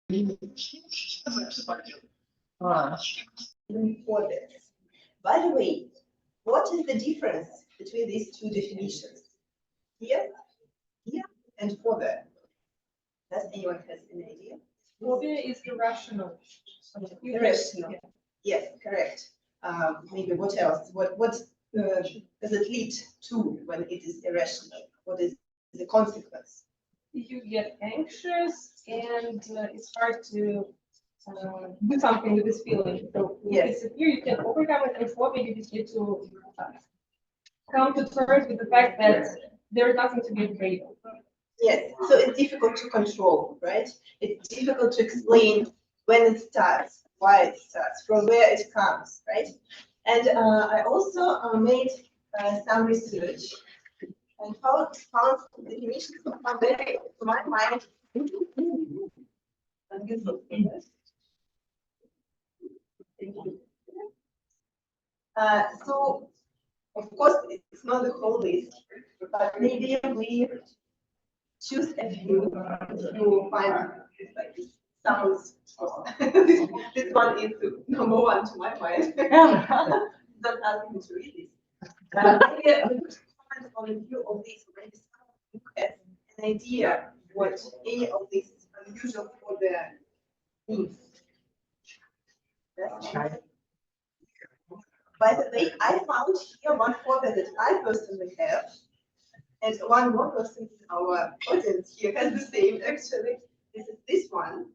Important. By the way, what is the difference between these two definitions? Here, and phobia. Does anyone has an idea? Phobia is irrational. Irrational. Yeah. Yes, correct. Maybe what else? What does it lead to when it is irrational? What is the consequence? You get anxious and it's hard to do something with this feeling. So Yes. disappear, you can overcome it, and phobia you just need to come to terms with the fact that there is nothing to be afraid of. Yes, so it's difficult to control, right? It's difficult to explain when it starts, why it starts, from where it comes, right? And I also made some research and found the definitions of very, to my mind, useful. So, of course, it's not the whole list, but maybe we choose a few to find like this sounds this one is number one to my mind. Don't ask me to read this. Maybe I would comment on a few of these, maybe someone who has an idea what any of these unusual for their needs. By the way, I found here one phobia that I personally have, and one more person in our audience here has the same actually. This is this one.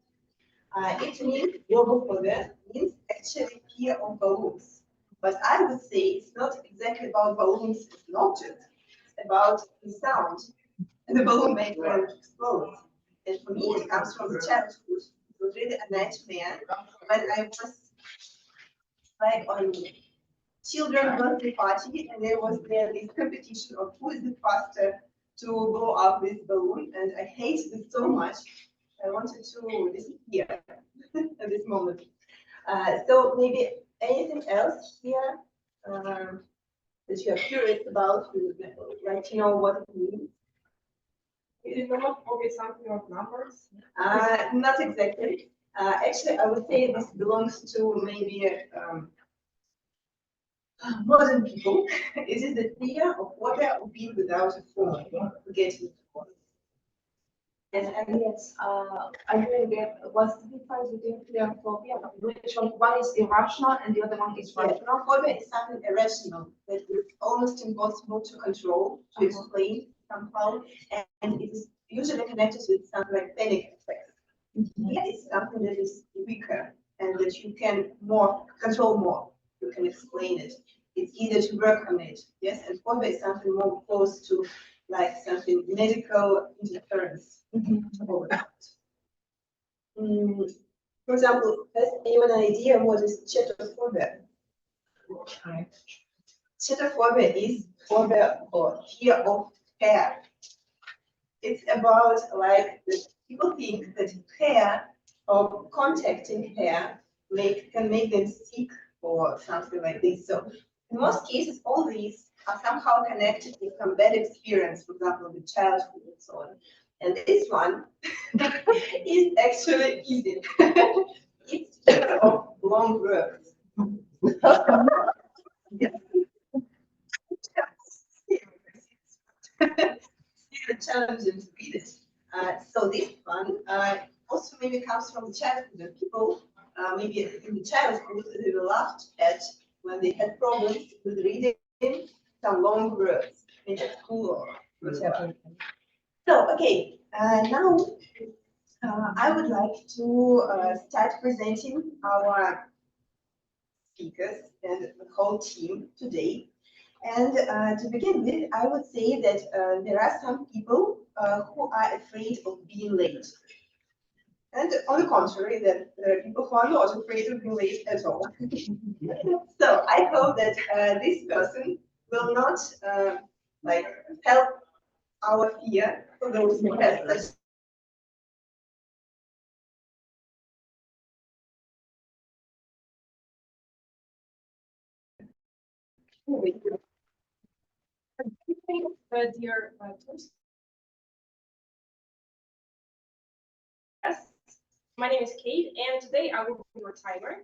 It means global phobia, means actually fear of balloons. But I would say it's not exactly about balloons as an object, it's about the sound. And the balloon may explode. And for me, it comes from the childhood. It was really a nightmare when I was like on children's birthday party, and there was this competition of who is the faster to blow up this balloon, and I hated it so much. I wanted to disappear at this moment. So maybe anything else here that you are curious about, you would like to know what it means? Is it not always something of numbers? Not exactly. Actually, I would say this belongs to maybe modern people. It is the fear of water or being without a phone, forgetting the phone. And yes, I agree that what's the difference between fear and phobia? Which one is irrational and the other one is rational? Phobia is something irrational that is almost impossible to control, to explain somehow, and it is usually connected with something like panic attacks. Fear is something that is weaker and that you can more control more. You can explain it. It's easier to work on it. Yes, and phobia is something more close to like something medical interference. For example, has anyone an idea what is chetophobia? Chetophobia is phobia or fear of hair. It's about like people think that hair or contacting hair can make them sick or something like this. So in most cases, all these are somehow connected with some bad experience, for example, with childhood and so on. And this one is actually easy. It's fear of long words. It's challenging to read it. So this one also maybe comes from childhood. And people maybe in the childhood they were laughed at when they had problems with reading some long words in school or whatever. So okay, now I would like to start presenting our speakers and the whole team today. And to begin with, I would say that there are some people who are afraid of being late. And on the contrary, that there are people who are not afraid of being late at all. So I hope that this person will not like help our fear for those who have such. Dear My name is Kate, and today I will be your timer.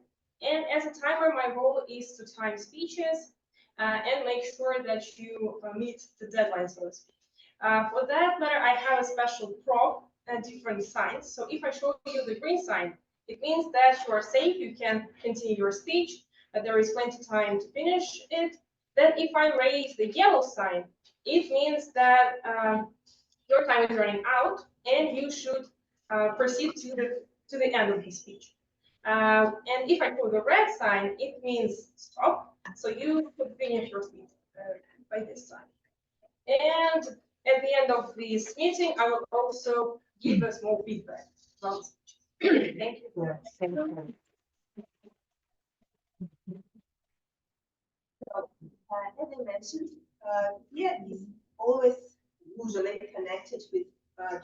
And as a timer, my role is to time speeches and make sure that you meet the deadline, so to speak. For that matter, I have a special prop and different signs. So if I show you the green sign, it means that you are safe, you can continue your speech, that there is plenty of time to finish it. Then if I raise the yellow sign, it means that your time is running out and you should proceed to the end of the speech. And if I put the red sign, it means stop. So you could finish your speech by this time. And at the end of this meeting, I will also give a small feedback about speech. Thank you. Yeah, thank you. So, as I mentioned, fear is always usually connected with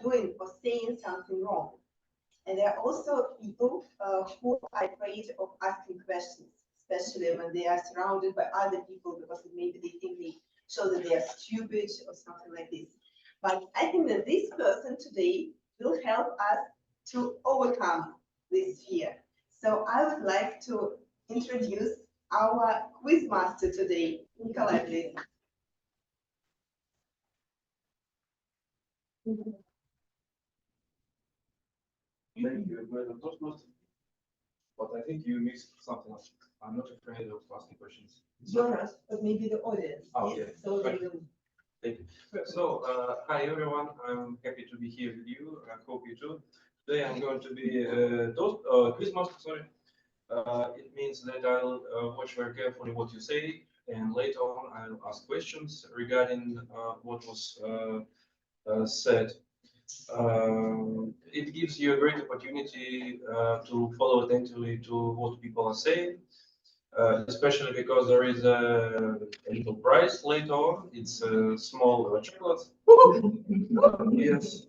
doing or saying something wrong. And there are also people who are afraid of asking questions, especially when they are surrounded by other people because maybe they think they show that they are stupid or something like this. But I think that this person today will help us to overcome this fear. So I would like to introduce our quiz master today, Nikolai, please. Thank you, Madam Toastmaster. But I think you missed something else. I'm not afraid of asking questions. You're not, but maybe the audience. Oh, is, yeah. So they will. Thank you. So, hi everyone. I'm happy to be here with you. I hope you too. Today I'm going to be quizmaster. Sorry. It means that I'll watch very carefully what you say, and later on I'll ask questions regarding what was said. It gives you a great opportunity to follow attentively to what people are saying, especially because there is a little prize later on. It's a small chocolate. Yes.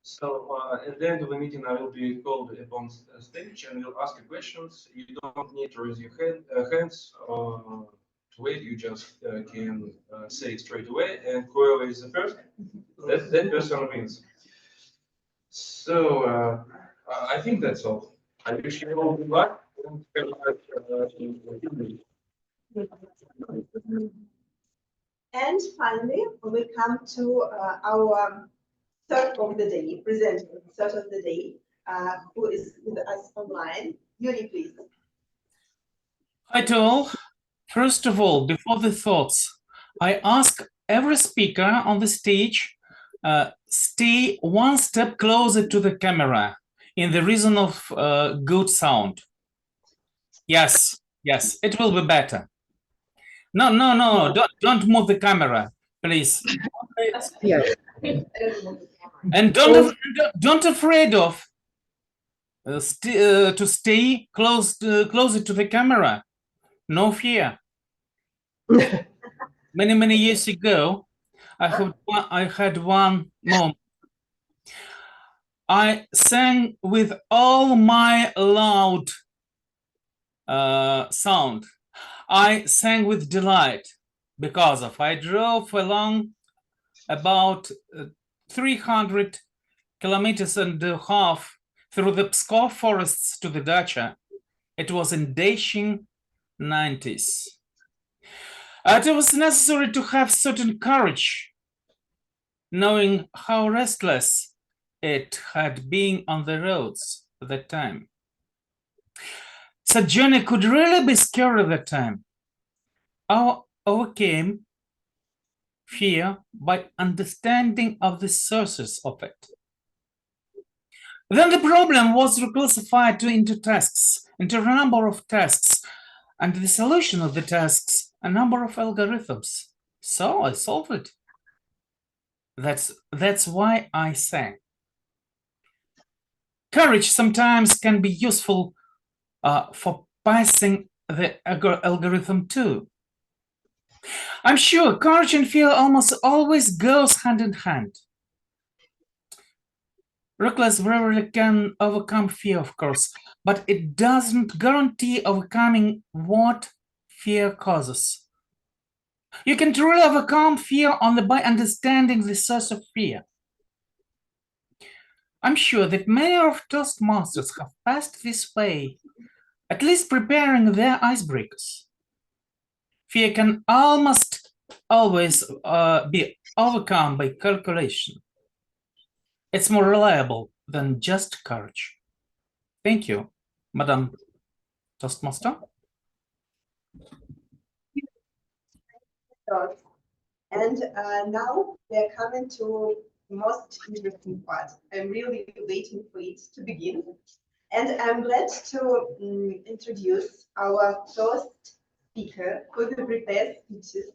So at the end of the meeting, I will be called upon stage and will ask you questions. You don't need to raise your hands to wait. You just can say straight away, and whoever is the first, that person wins. So I think that's all. I wish you all good luck. And have a nice, And finally, we come to our third of the day, presenter, third of the day, who is with us online. Yuri, please. Hi to all. First of all, before the thoughts, I ask every speaker on the stage stay one step closer to the camera in the reason of good sound. Yes, it will be better. No, don't move the camera, please. Yes. And don't afraid of to stay closer to the camera. No fear. Many years ago, I had one moment. I sang with all my loud sound. I sang with delight because I drove along about 300 kilometers and a half through the Pskov forests to the dacha. It was in dashing 90s. It was necessary to have certain courage, knowing how restless it had been on the roads at that time. Such journey could really be scary at that time. I overcame fear by understanding of the sources of it. Then the problem was reclassified into tasks, into a number of tasks, and the solution of the tasks, a number of algorithms. So I solved it. That's why I sang. Courage sometimes can be useful for passing the algorithm too. I'm sure courage and fear almost always goes hand in hand. Reckless bravery can overcome fear, of course, but it doesn't guarantee overcoming what fear causes. You can truly overcome fear only by understanding the source of fear. I'm sure that many of Toastmasters have passed this way, at least preparing their icebreakers. Fear can almost always be overcome by calculation. It's more reliable than just courage. Thank you, Madam Toastmaster. And now we're coming to the most interesting part. I'm really waiting for it to begin. And I'm glad to introduce our first speaker who will prepare speeches.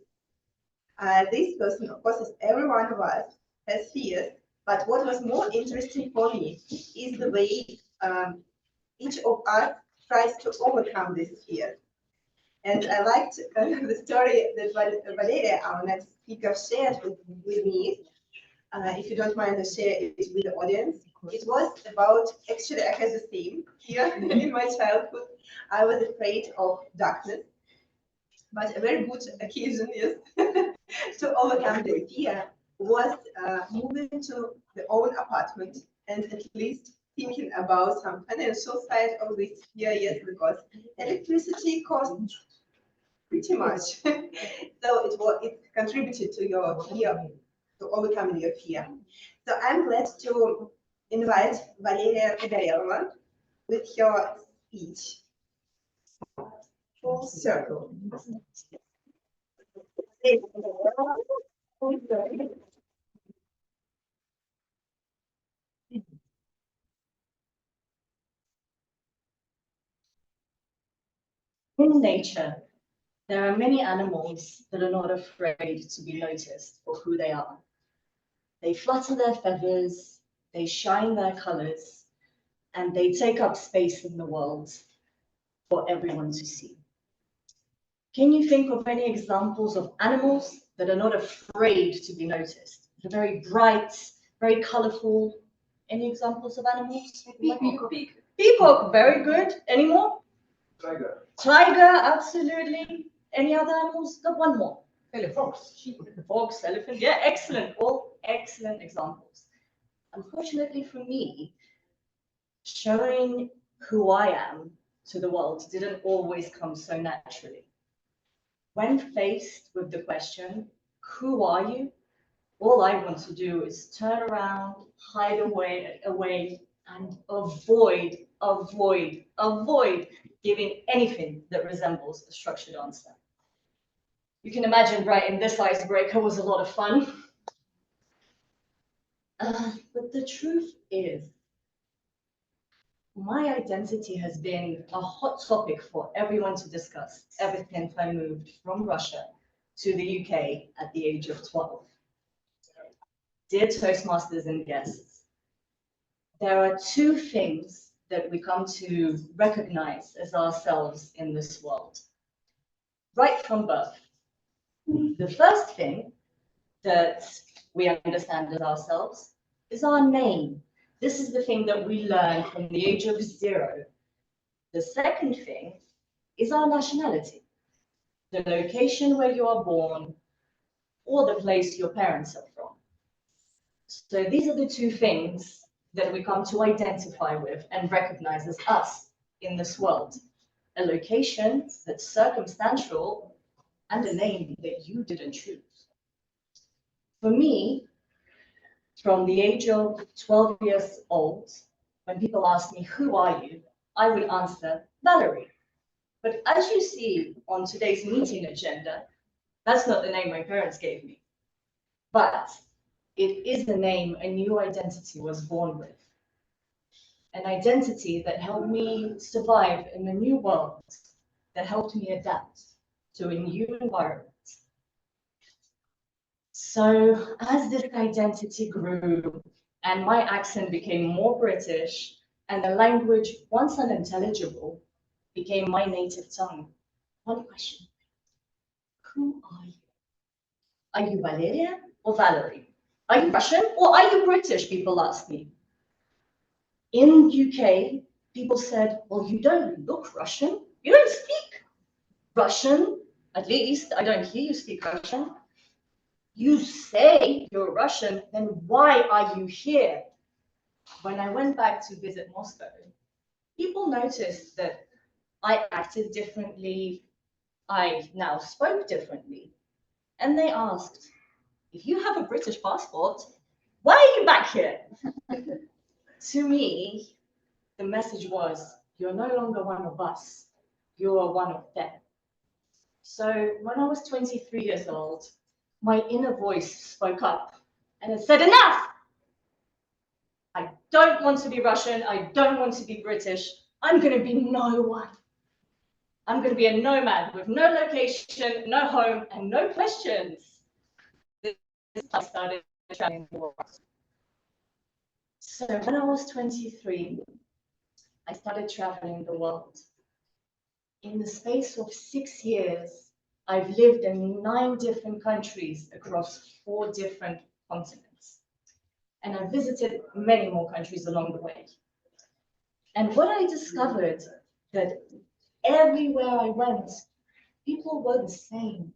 This person, of course, as every one of us, has fears. But what was more interesting for me is the way each of us tries to overcome this fear. And I liked the story that Valeria, our next speaker, shared with me. If you don't mind, to share it with the audience. It was about, actually, I had the same fear in my childhood. I was afraid of darkness. But a very good occasion is to overcome the fear was moving to the own apartment and at least thinking about some financial side of this fear, yes, because electricity costs pretty much. So it contributed to your fear, to overcoming your fear. So I'm glad to invite Valeria Fedorova with your speech. Full circle. In nature, there are many animals that are not afraid to be noticed for who they are. They flutter their feathers, they shine their colors, and they take up space in the world for everyone to see. Can you think of any examples of animals that are not afraid to be noticed? They're very bright, very colorful. Any examples of animals? Peacock, very good. Any more? Tiger. Tiger, absolutely. Any other animals? Got one more. Fox, elephant. Yeah, excellent. All excellent examples. Unfortunately for me, showing who I am to the world didn't always come so naturally. When faced with the question, who are you? All I want to do is turn around, hide away, and avoid giving anything that resembles a structured answer. You can imagine writing this icebreaker was a lot of fun. But the truth is, my identity has been a hot topic for everyone to discuss ever since I moved from Russia to the UK at the age of 12. Dear Toastmasters and guests, there are two things that we come to recognize as ourselves in this world, right from birth. The first thing that we understand as ourselves is our name. This is the thing that we learn from the age of 0. The second thing is our nationality, the location where you are born or the place your parents are from. So these are the two things that we come to identify with and recognize as us in this world. A location that's circumstantial and a name that you didn't choose. For me, from the age of 12 years old, when people ask me, who are you? I would answer, Valerie. But as you see on today's meeting agenda, that's not the name my parents gave me. But it is the name a new identity was born with. An identity that helped me survive in the new world, that helped me adapt to a new environment. So as this identity grew and my accent became more British and the language, once unintelligible, became my native tongue, one question: who are you? Are you Valeria or Valerie? Are you Russian or are you British? People ask me. In UK, people said, well, you don't look Russian. You don't speak Russian. At least I don't hear you speak Russian. You say you're Russian, then why are you here? when I went back to visit Moscow, people noticed that I acted differently, I now spoke differently. And they asked, if you have a British passport, why are you back here? To me, the message was, you're no longer one of us, you are one of them. So when I was 23 years old, my inner voice spoke up and it said, enough! I don't want to be Russian, I don't want to be British, I'm going to be no one. I'm going to be a nomad with no location, no home, and no questions. I started traveling the world. So when I was 23, I started traveling the world. In the space of 6 years, I've lived in 9 different countries across 4 different continents. And I visited many more countries along the way. And what I discovered that everywhere I went, people were the same.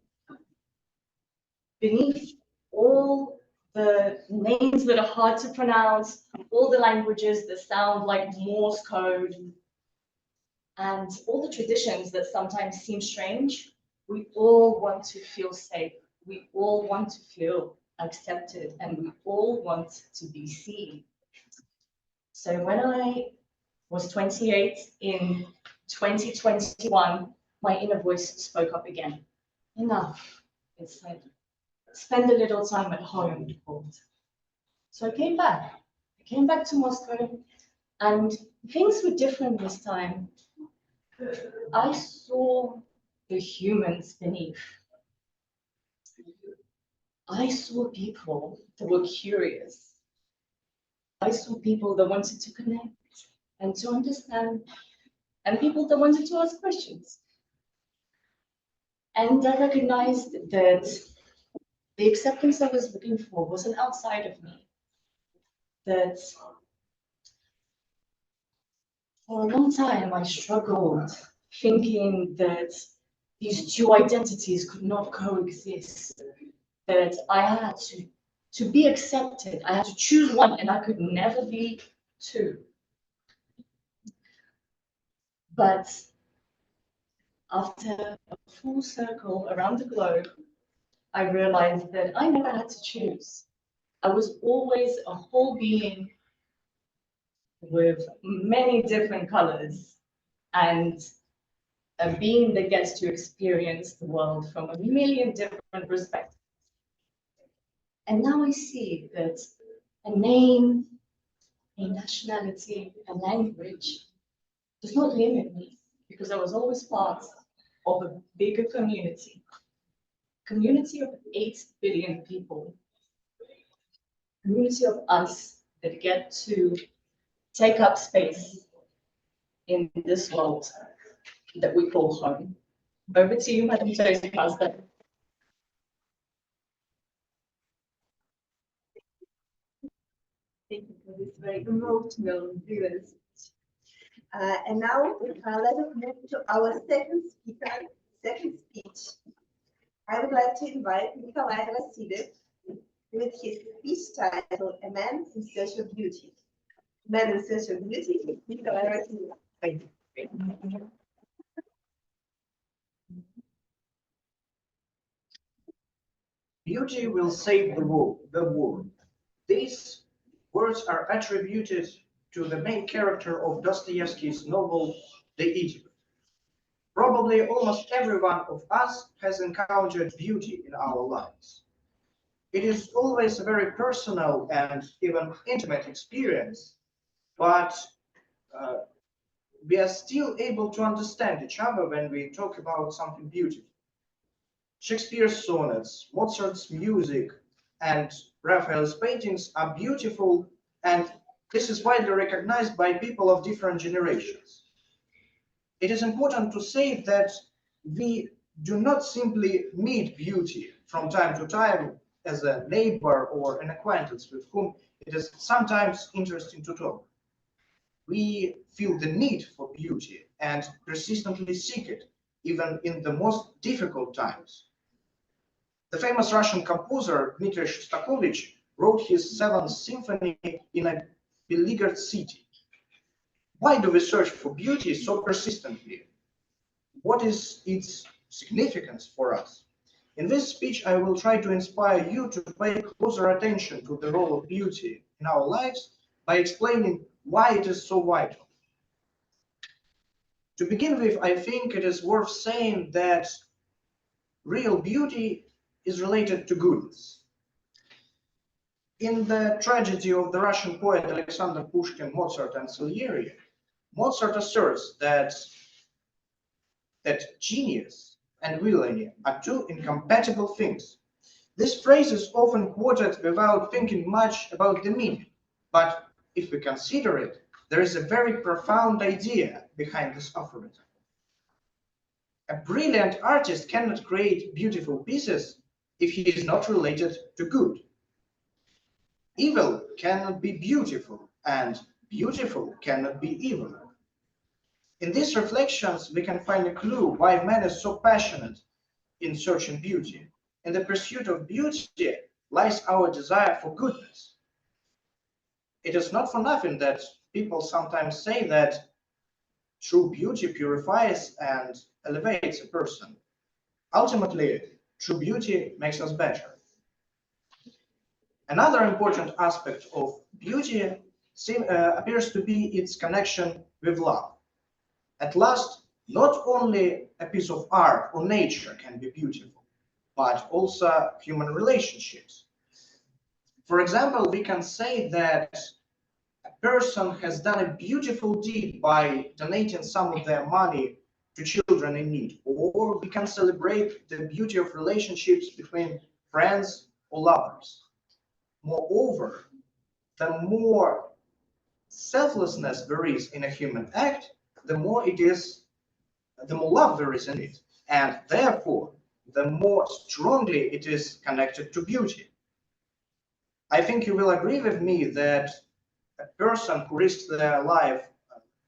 Beneath all the names that are hard to pronounce, all the languages that sound like Morse code, and all the traditions that sometimes seem strange, we all want to feel safe. We all want to feel accepted, and we all want to be seen. So when I was 28 in 2021, my inner voice spoke up again. Enough, it said. Spend a little time at home. So I came back. I came back to Moscow, and things were different this time. I saw the humans beneath. I saw people that were curious. I saw people that wanted to connect and to understand, and people that wanted to ask questions. And I recognized that the acceptance I was looking for wasn't outside of me. That for a long time I struggled thinking that these 2 identities could not coexist, that I had to be accepted, I had to choose one and I could never be 2. But after a full circle around the globe, I realized that I never had to choose. I was always a whole being with many different colors and a being that gets to experience the world from a million different perspectives. And now I see that a name, a nationality, a language does not limit me, because I was always part of a bigger community of 8 billion people, community of us that get to take up space in this world that we call home. Over to you, Madam Toastmaster. Thank you for this very emotional viewers. And now let us move to our second speech. I would like to invite Nikolai Vasilyev with his speech title, A Man in Search of Beauty. Man in Search of Beauty, Nikolai Vasilyev. Beauty will save the world. These words are attributed to the main character of Dostoevsky's novel, The Idiot. Probably almost every one of us has encountered beauty in our lives. It is always a very personal and even intimate experience, but we are still able to understand each other when we talk about something beautiful. Shakespeare's sonnets, Mozart's music, and Raphael's paintings are beautiful, and this is widely recognized by people of different generations. It is important to say that we do not simply meet beauty from time to time as a neighbor or an acquaintance with whom it is sometimes interesting to talk. We feel the need for beauty and persistently seek it, even in the most difficult times. The famous Russian composer Dmitri Shostakovich wrote his 7th symphony in a beleaguered city. Why do we search for beauty so persistently? What is its significance for us? In this speech, I will try to inspire you to pay closer attention to the role of beauty in our lives by explaining why it is so vital. To begin with, I think it is worth saying that real beauty is related to goodness. In the tragedy of the Russian poet Alexander Pushkin, Mozart, and Salieri, Mozart asserts that genius and villainy are two incompatible things. This phrase is often quoted without thinking much about the meaning, but if we consider it, there is a very profound idea behind this aphorism. A brilliant artist cannot create beautiful pieces if he is not related to good. Evil cannot be beautiful, and beautiful cannot be evil. In these reflections, we can find a clue why man is so passionate in searching beauty. In the pursuit of beauty lies our desire for goodness. It is not for nothing that people sometimes say that true beauty purifies and elevates a person. Ultimately, true beauty makes us better. Another important aspect of beauty appears to be its connection with love. At last, not only a piece of art or nature can be beautiful, but also human relationships. For example, we can say that a person has done a beautiful deed by donating some of their money to children in need, or we can celebrate the beauty of relationships between friends or lovers. Moreover, the more selflessness there is in a human act, the more love there is in it, and therefore, the more strongly it is connected to beauty. I think you will agree with me that a person who risks their life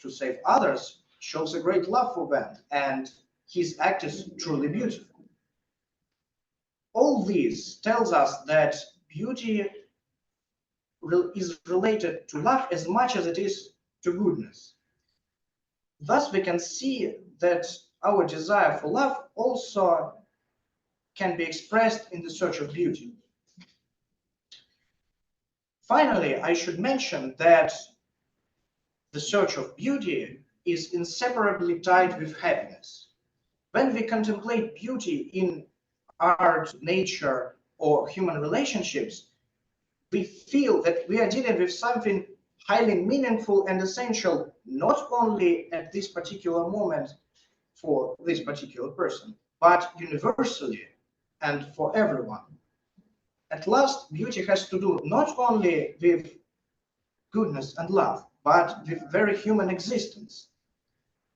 to save others shows a great love for them, and his act is truly beautiful. All this tells us that beauty is related to love as much as it is to goodness. Thus, we can see that our desire for love also can be expressed in the search of beauty. Finally, I should mention that the search of beauty is inseparably tied with happiness. When we contemplate beauty in art, nature, or human relationships, we feel that we are dealing with something highly meaningful and essential, not only at this particular moment for this particular person, but universally and for everyone. At last, beauty has to do not only with goodness and love, but with very human existence.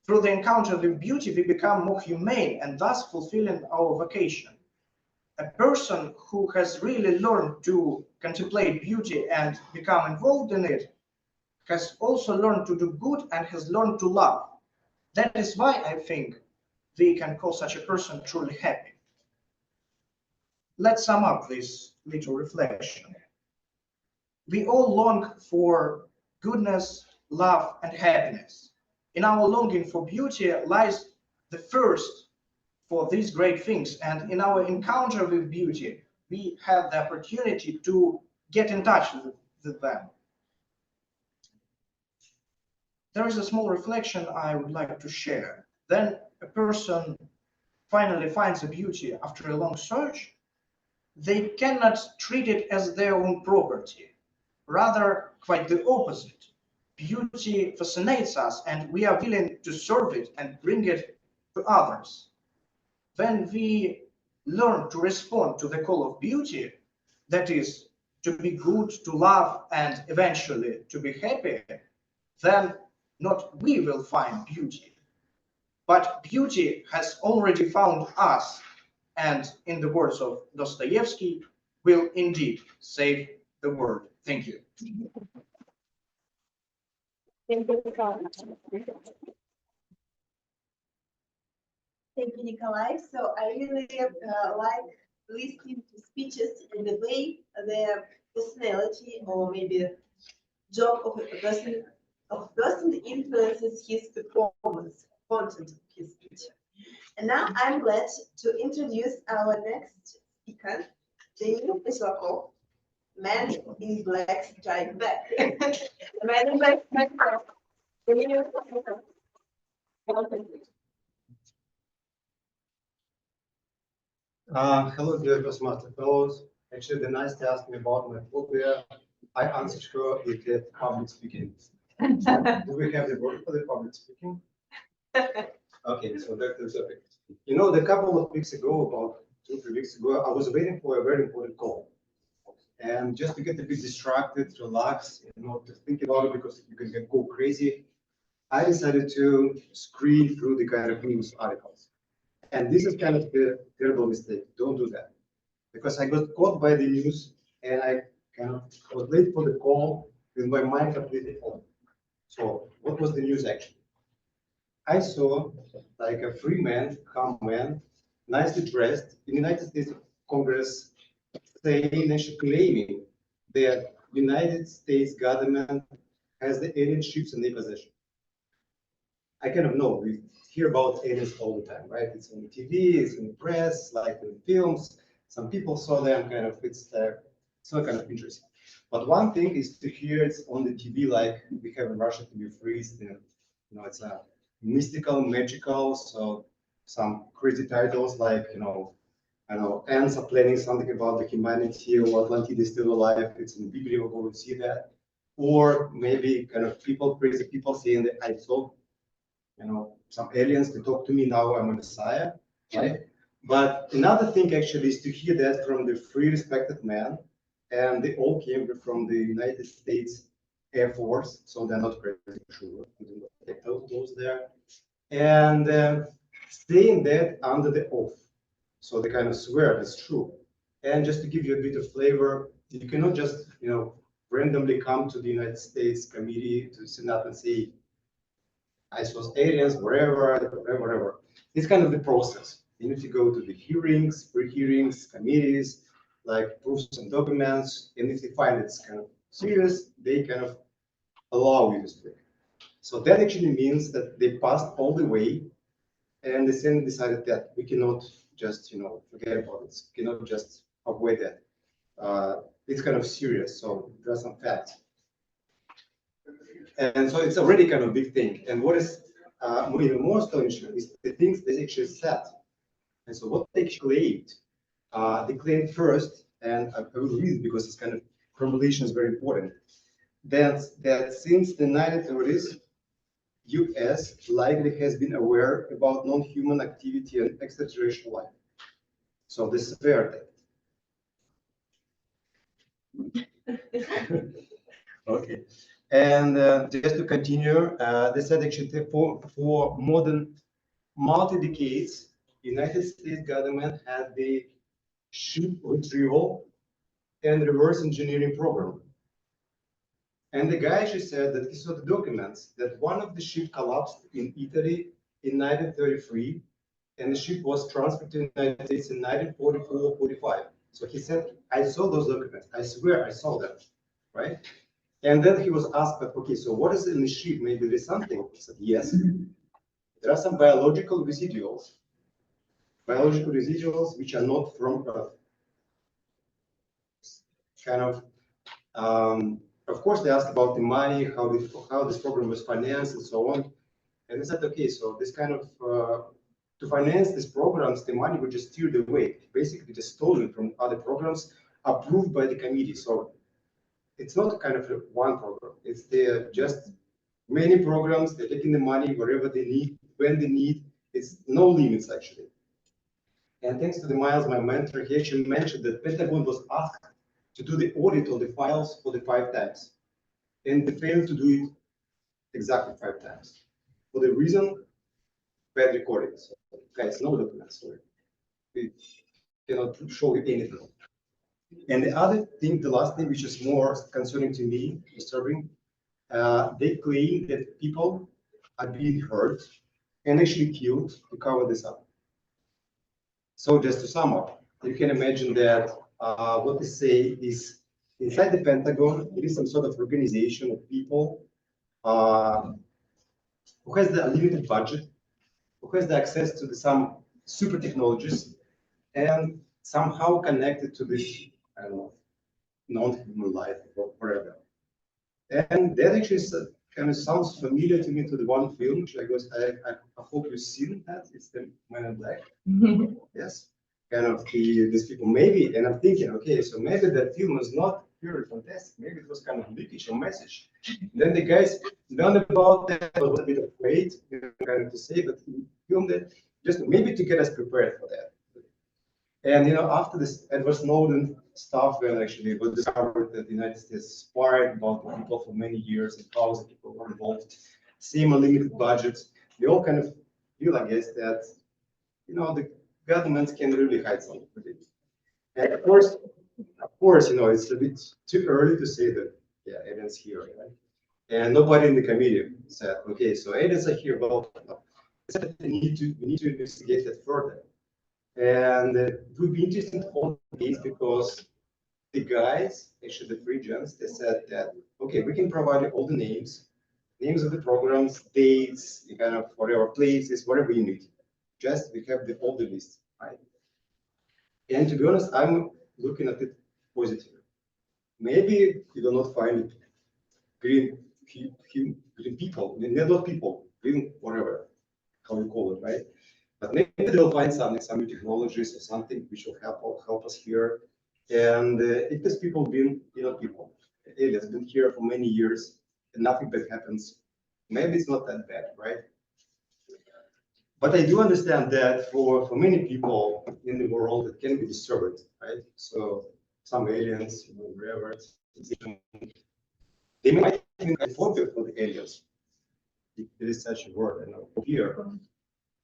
Through the encounter with beauty, we become more humane and thus fulfilling our vocation. A person who has really learned to contemplate beauty and become involved in it has also learned to do good and has learned to love. That is why I think we can call such a person truly happy. Let's sum up this little reflection. We all long for goodness, love, and happiness. In our longing for beauty lies the thirst for these great things, and in our encounter with beauty, we have the opportunity to get in touch with them. There is a small reflection I would like to share. Then a person finally finds a beauty after a long search. They cannot treat it as their own property. Rather, quite the opposite. Beauty fascinates us, and we are willing to serve it and bring it to others. When we learn to respond to the call of beauty, that is, to be good, to love, and eventually to be happy, then not we will find beauty, but beauty has already found us, and in the words of Dostoevsky, will indeed save the world. Thank you. Thank you, Nikolai. So I really like listening to speeches and the way their personality or maybe job of a person that influences his performance, content of his speech. And now I'm glad to introduce our next speaker, Daniel Islakov, man in black strike back. Man in black strike back. Daniel Islakov. Welcome. Hello, dear Toastmaster fellows. Actually, the nice to ask me about my phobia. I answered her with the public speaking. Do we have the word for the public speaking? Okay, so back to the topic. You know, a couple of weeks ago, about 2-3 weeks ago, I was waiting for a very important call. And just to get a bit distracted, relax, to think about it because you can go crazy, I decided to screen through the kind of news articles. And this is kind of a terrible mistake. Don't do that. Because I got caught by the news and I kind of was late for the call with my mind completely off. So what was the news actually? I saw like a free man, calm man, nicely dressed in the United States Congress saying and claiming that United States government has the alien ships in their possession. I kind of know, we hear about aliens all the time, right? It's on the TV, it's in the press, like in films. Some people saw them, kind of, it's so kind of interesting. But one thing is to hear it's on the TV, like we have in Russia to be freezed, it's a mystical, magical, so some crazy titles like, I know, ants are planning something about the humanity or Atlantid is still alive. It's unbelievable to see that. Or maybe kind of crazy people saying that I saw, some aliens to talk to me now, I'm a messiah, right? But another thing actually is to hear that from the free respected man, and they all came from the United States Air Force, so they're not crazy, sure, those there, and saying that under the oath. So they kind of swear it's true. And just to give you a bit of flavor, you cannot just, randomly come to the United States committee to Senate and say, I saw aliens, wherever. It's kind of the process. You need to go to the hearings, pre-hearings, committees, like prove some documents, and if they find it's kind of serious, they kind of allow you to speak. So that actually means that they passed all the way, and the Senate decided that we cannot just, forget about it. We cannot just avoid that. It's kind of serious, so there are some facts. And so it's already kind of a big thing. And what is even more astonishing is the things they actually said. And so what they claimed, they claimed first, and I will read it because it's kind of formulation is very important, that since the 1930s, US likely has been aware about non-human activity and extraterrestrial life. So this is fair. Okay. And just to continue, they said actually for more than multi-decades, United States government had the ship retrieval and reverse engineering program. And the guy actually said that he saw the documents that one of the ship collapsed in Italy in 1933, and the ship was transferred to the United States in 1944-45. So he said, I saw those documents. I swear I saw them, right? And then he was asked, okay, so what is in the ship? Maybe there's something. He said, yes. There are some biological residuals which are not from Earth. Kind of course, they asked about the money, how this program was financed, and so on. And they said, okay, so this kind of to finance these programs, the money would just steered away, basically just stolen from other programs approved by the committee. So it's not kind of one program. It's just many programs. They're taking the money wherever they need, when they need. It's no limits actually. And thanks to the Miles, my mentor, he actually mentioned that Pentagon was asked to do the audit of the files for the 5 times, and they failed to do it exactly 5 times. For the reason, bad recordings. So, guys, no documents. So we cannot show you anything. And the other thing, the last thing, which is more concerning to me, disturbing, they claim that people are being hurt and actually killed to cover this up. So just to sum up, you can imagine that what they say is inside the Pentagon, there is some sort of organization of people who has the unlimited budget, who has the access to some super technologies, and somehow connected to this, I don't know, non-human life forever. And that actually kind of sounds familiar to me to the one film, which I guess I hope you've seen that. It's the Man in Black. Yes. Kind of these people, maybe, and I'm thinking, okay, so maybe that film was not purely fantastic. Maybe it was kind of leakage or message. Then the guys learned about that, was a bit afraid, kind of to say, but he filmed it just maybe to get us prepared for that. And after this Edward Snowden stuff, when actually it was discovered that the United States spied about the people for many years and thousands of people were involved, same unlimited budgets, they all kind of feel, I guess, that the governments can really hide something with it. And of course, it's a bit too early to say that, yeah, aliens here, right? And nobody in the committee said, okay, so aliens are here. Well, no. We need to investigate that further. And it would be interesting to hold these because the guys, actually the three gents, they said that, okay, we can provide you all the names of the programs, dates, kind of whatever places, whatever you need. Just we have all the list, right? And to be honest, I'm looking at it positively. Maybe you will not find green people, they're not people, green whatever, how you call it, right? But maybe they'll find some new technologies or something which will help us here. And if these people been, people, aliens been here for many years and nothing bad happens, maybe it's not that bad, right? But I do understand that for many people in the world, it can be disturbing, right? So some aliens, wherever, they might even have phobia for the aliens. If there is such a word, here.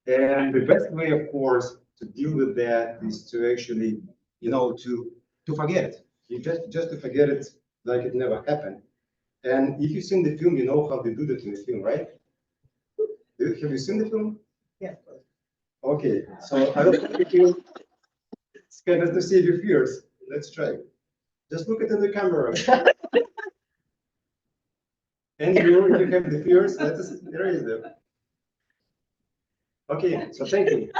And the best way, of course, to deal with that is to actually, to forget it. You just to forget it like it never happened. And if you've seen the film, you know how they do that in the film, right? Have you seen the film? Yeah. Okay, so I don't think you it's kind of to save your fears. Let's try. Just look at the camera. And if you have the fears, let us erase them. Okay, so thank you.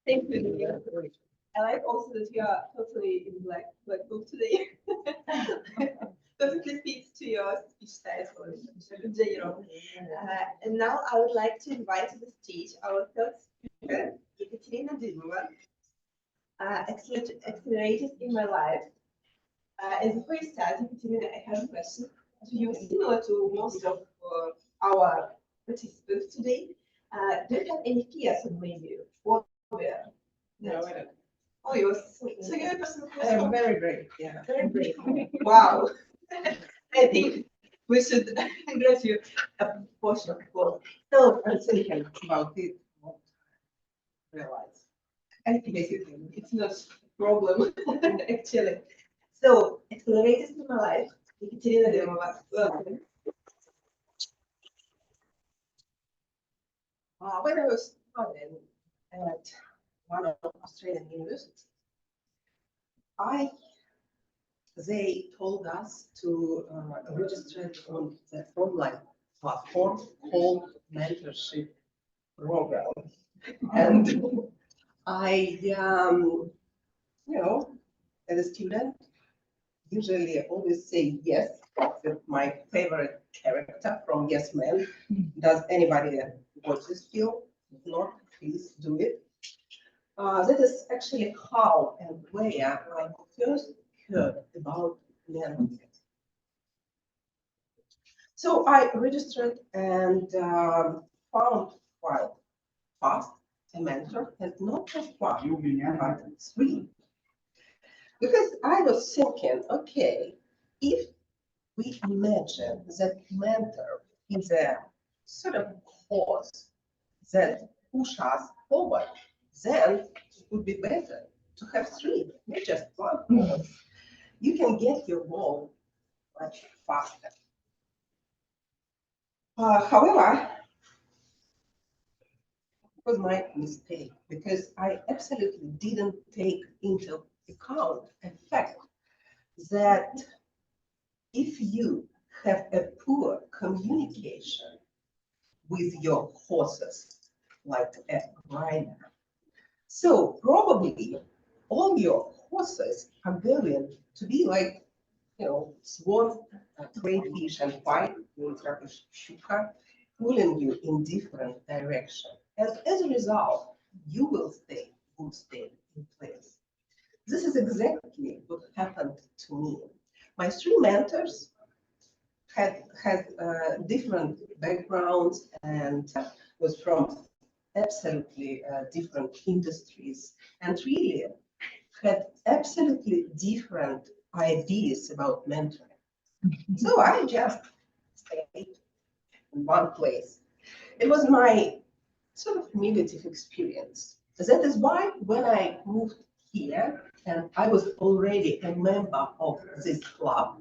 Thank you. I like also that you are totally in black book today. Perfectly fits to your speech style in general. And now I would like to invite to the stage our third speaker, Ekaterina Dymova, accelerated in my life. As before you start, Ekaterina, I have a question to you, similar to most of our participants today. Do you have any fears on maybe? Or No, I don't. Oh, so you're a person who's I'm very brave, yeah. very brave. Wow. I think we should grant you a portion of applause. So, I'm thinking about it. Realize. I think it's not a problem, actually. So, accelerated in my life, Ekaterina Dymova. Welcome. When I was studying at one of Australian universities, they told us to register on the online platform called mentorship program. And I, as a student, usually always say yes. That's my favorite character from Yes Man. Does anybody watch this film? If not, please do it. That is actually how and where I first heard about mentoring. So I registered and found quite fast a mentor, and not just one, but three. Because I was thinking, okay, if we imagine that mentor is a sort of force that pushes us forward, then it would be better to have three, not just one force. You can get your goal much faster. However, was my mistake because I absolutely didn't take into account the fact that if you have a poor communication with your horses, like a rider, so probably all your horses are going to be like, swan, crayfish, and white, shuka, pulling you in different directions. And as a result, you will stay in place. This is exactly what happened to me. My three mentors had different backgrounds and was from absolutely different industries, and really had absolutely different ideas about mentoring. So I just stayed in one place. It was my sort of negative experience. That is why when I moved here and I was already a member of this club,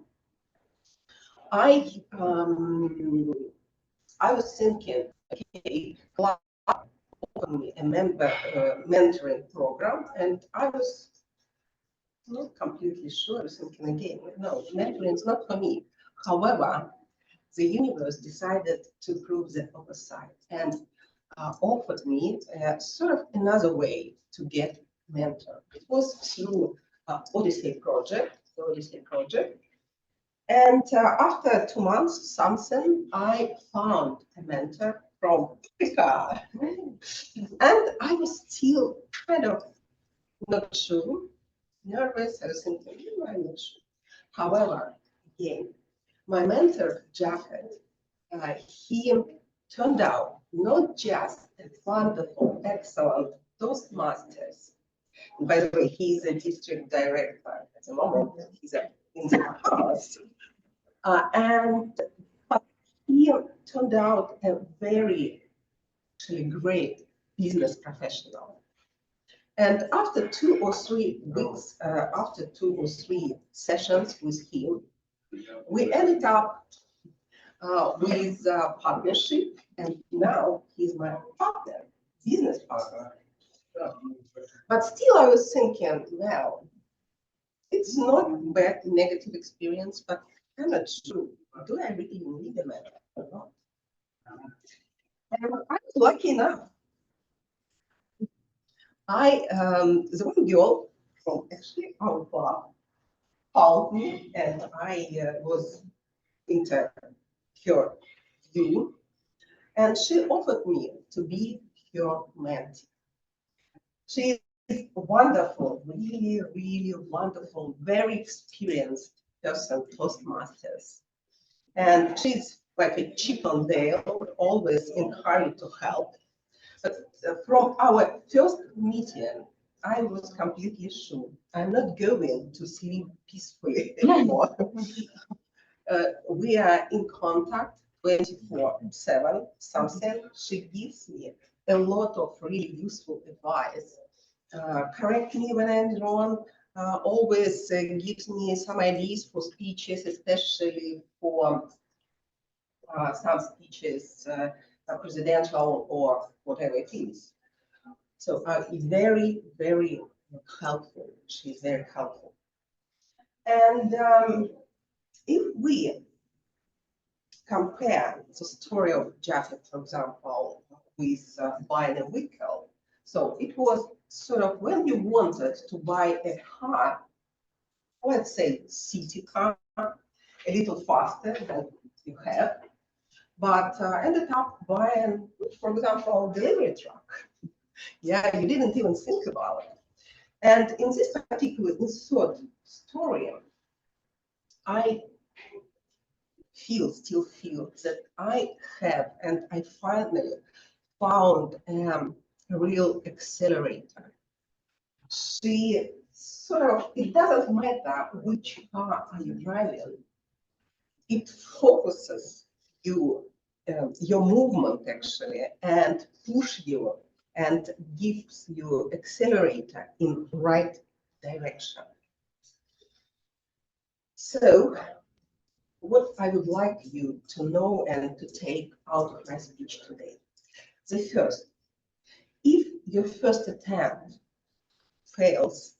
I was thinking, okay, club offered me a mentoring program, and I was not completely sure. I was thinking again, no, mentoring is not for me. However, the universe decided to prove the opposite and offered me sort of another way to get mentor. It was through Odyssey project, the Odyssey project. And after 2 months, something, I found a mentor from Africa. And I was still kind of not sure, nervous. I was thinking, I'm not sure. However, again, my mentor, Jacket, he turned out not just a wonderful, excellent Toastmasters. By the way, he's a district director at the moment. He's in the past. But he turned out a very actually great business professional. And after 2 or 3 weeks, after 2 or 3 sessions with him, we ended up with a partnership, and now he's my partner, business partner. But still, I was thinking, well, it's not a bad negative experience, but I'm not sure. Do I really need a mentor or not? And I was lucky enough. The one girl from actually our club called me, and I was into her view, and she offered me to be her mentee. She is wonderful, really, really wonderful, very experienced person, Toastmasters. And she's like a chip on Dale, always encouraged to help. But from our first meeting, I was completely sure I'm not going to sleep peacefully anymore. We are in contact 24/7, something. She gives me a lot of really useful advice. Correct me when I'm wrong, always gives me some ideas for speeches, especially for some speeches, presidential or whatever it is. So very, very helpful. She's very helpful. And if we compare the story of Jacket, for example, with buying a vehicle, so it was sort of when you wanted to buy a car, let's say city car, a little faster than you have, but ended up buying, for example, a delivery truck. Yeah, you didn't even think about it. And in this particular story, I still feel that I have, and I finally found a real accelerator. She sort of, it doesn't matter which car are you driving, it focuses you, your movement actually, and push you and gives you accelerator in right direction. So what I would like you to know and to take out of my speech today. The first, your first attempt fails,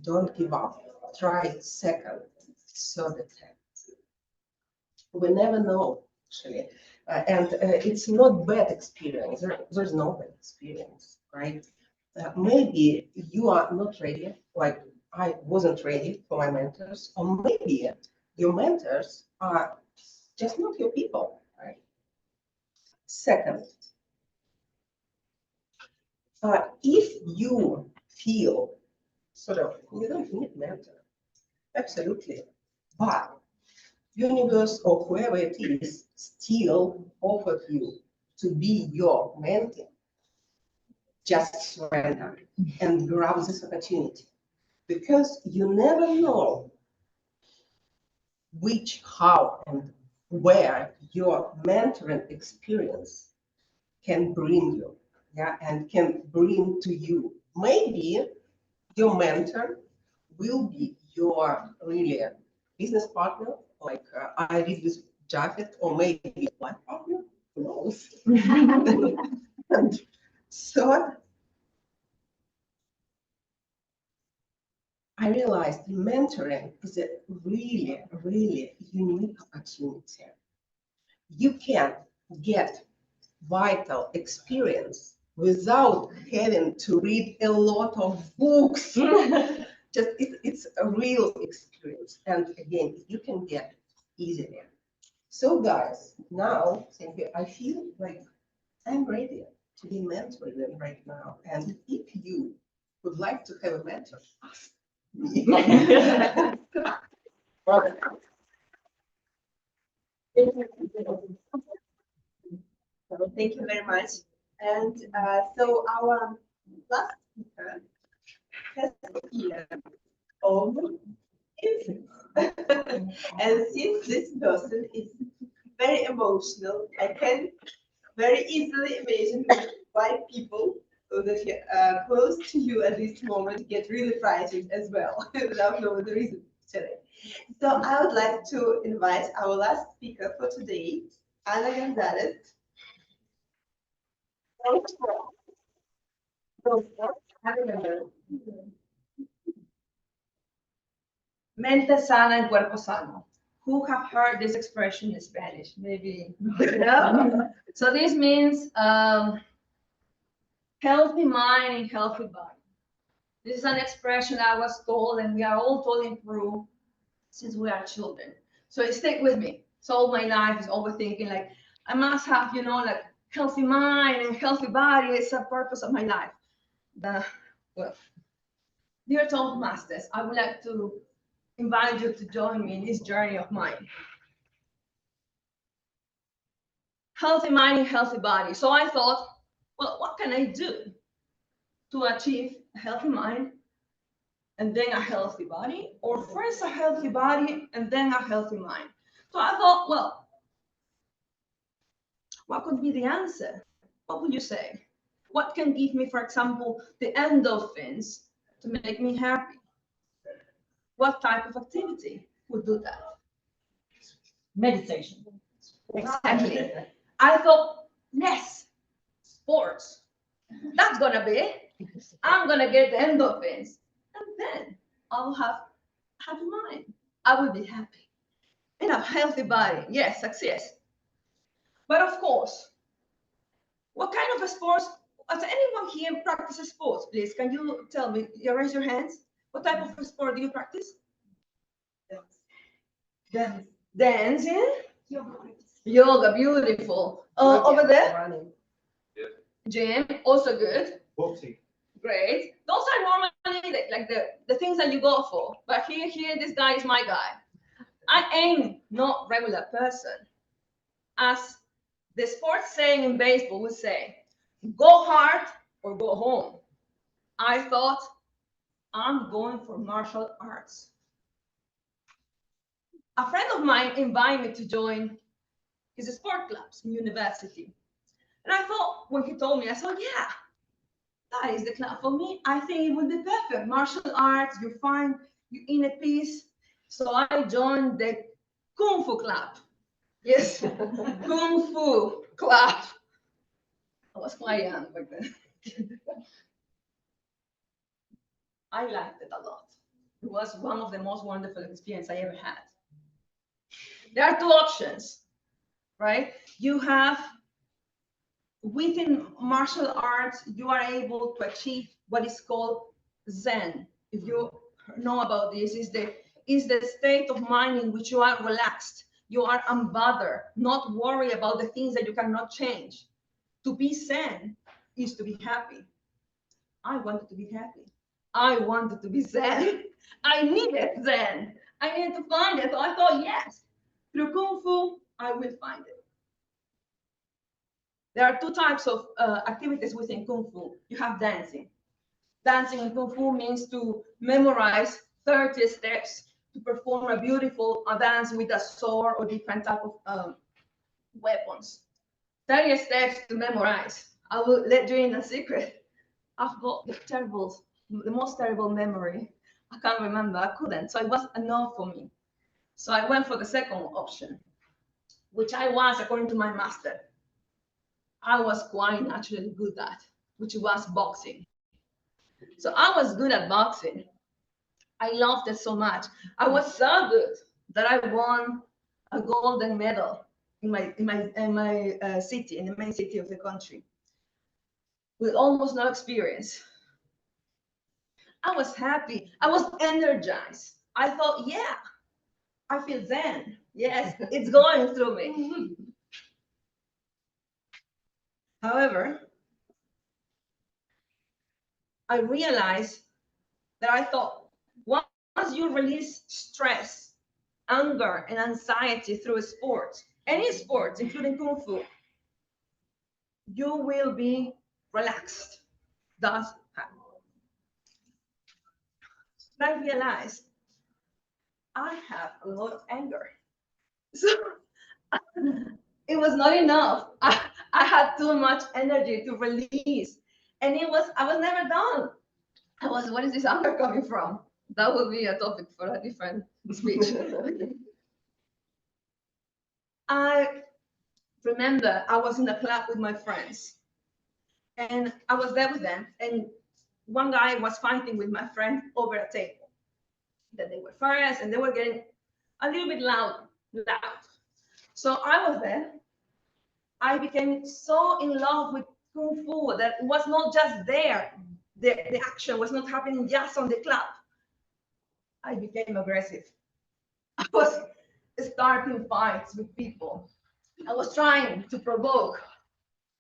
don't give up. Try second, third attempt. We never know, actually. And it's not bad experience. There's no bad experience, right? Maybe you are not ready, like I wasn't ready for my mentors, or maybe your mentors are just not your people, right? Second, if you feel sort of, you don't need mentor, absolutely, but universe or whoever it is still offered you to be your mentor, just surrender and grab this opportunity, because you never know which, how, and where your mentoring experience can bring you, yeah, and can bring to you. Maybe your mentor will be your really business partner, like I did with Japheth, or maybe life partner, who knows? And third, I realized mentoring is a really, really unique opportunity. You can get vital experience without having to read a lot of books. Just it's a real experience. And again, you can get it easily. So guys, now thank you. I feel like I'm ready to be mentored right now. And if you would like to have a mentor, ask me. So thank you very much. And so our last speaker has here own infants. And since this person is very emotional, I can very easily imagine why people that are close to you at this moment get really frightened as well, without knowing the reason, actually. So I would like to invite our last speaker for today, Ana Gonzalez. Mente sana en cuerpo sano. Who have heard this expression in Spanish? Maybe. No. So this means healthy mind and healthy body. This is an expression I was told, and we are all told in Peru since we are children. So it stick with me. So all my life is overthinking, like I must have, like healthy mind and healthy body. It's a purpose of my life. Well, dear Toastmasters, I would like to invite you to join me in this journey of mine. Healthy mind and healthy body. So I thought, well, what can I do to achieve a healthy mind and then a healthy body? Or first a healthy body and then a healthy mind? So I thought, well, what could be the answer? What would you say? What can give me, for example, the endorphins to make me happy? What type of activity would do that? Meditation. Exactly. I thought, yes, sports. That's gonna be it. I'm gonna get the endorphins, and then I'll have happy mind. I will be happy and a healthy body. Yes, success. But of course, what kind of a sports? Does anyone here practices sports? Please, can you tell me? You raise your hands. What type of sport do you practice? Dance. Dancing. Yoga, beautiful. Over there, Running. gym, also good. Boxing. Great. Those are normally like the things that you go for. But here, this guy is my guy. I am not regular person. As the sports saying in baseball would say, go hard or go home. I thought, I'm going for martial arts. A friend of mine invited me to join his sport clubs in university. And I thought, when he told me, I thought, yeah, that is the club for me. I think it would be perfect. Martial arts, you find you in a peace. So I joined the Kung Fu Club. Yes, Kung Fu Club. I was quite young back then. I liked it a lot. It was one of the most wonderful experiences I ever had. There are two options, right? You have, within martial arts, you are able to achieve what is called Zen. If you know about this, is the state of mind in which you are relaxed, you are unbothered, not worry about the things that you cannot change. To be Zen is to be happy. I wanted to be happy. I wanted to be Zen. I needed Zen. I needed to find it. So I thought, yes, through Kung Fu, I will find it. There are two types of activities within Kung Fu. You have dancing. Dancing in Kung Fu means to memorize 30 steps to perform a beautiful dance with a sword or different type of weapons. 30 steps to memorize. I will let you in a secret. I've got the most terrible memory. I can't remember. I couldn't. So it was a no for me. So I went for the second option, which I was, according to my master, I was quite naturally good at, which was boxing. So I was good at boxing. I loved it so much. I was so good that I won a golden medal in my city, in the main city of the country, with almost no experience. I was happy. I was energized. I thought, yeah, I feel Zen. Yes, it's going through me. However, I realized that I thought, once you release stress, anger, and anxiety through sports, any sports, including Kung Fu, you will be relaxed. Thus, I realized I have a lot of anger. So it was not enough. I had too much energy to release. And I was never done. Where is this anger coming from? That would be a topic for a different speech. I remember I was in a club with my friends. And I was there with them. And one guy was fighting with my friend over a table. That they were friends and they were getting a little bit loud. So I was there. I became so in love with Kung Fu that it was not just there. The action was not happening just on the club. I became aggressive. I was starting fights with people. I was trying to provoke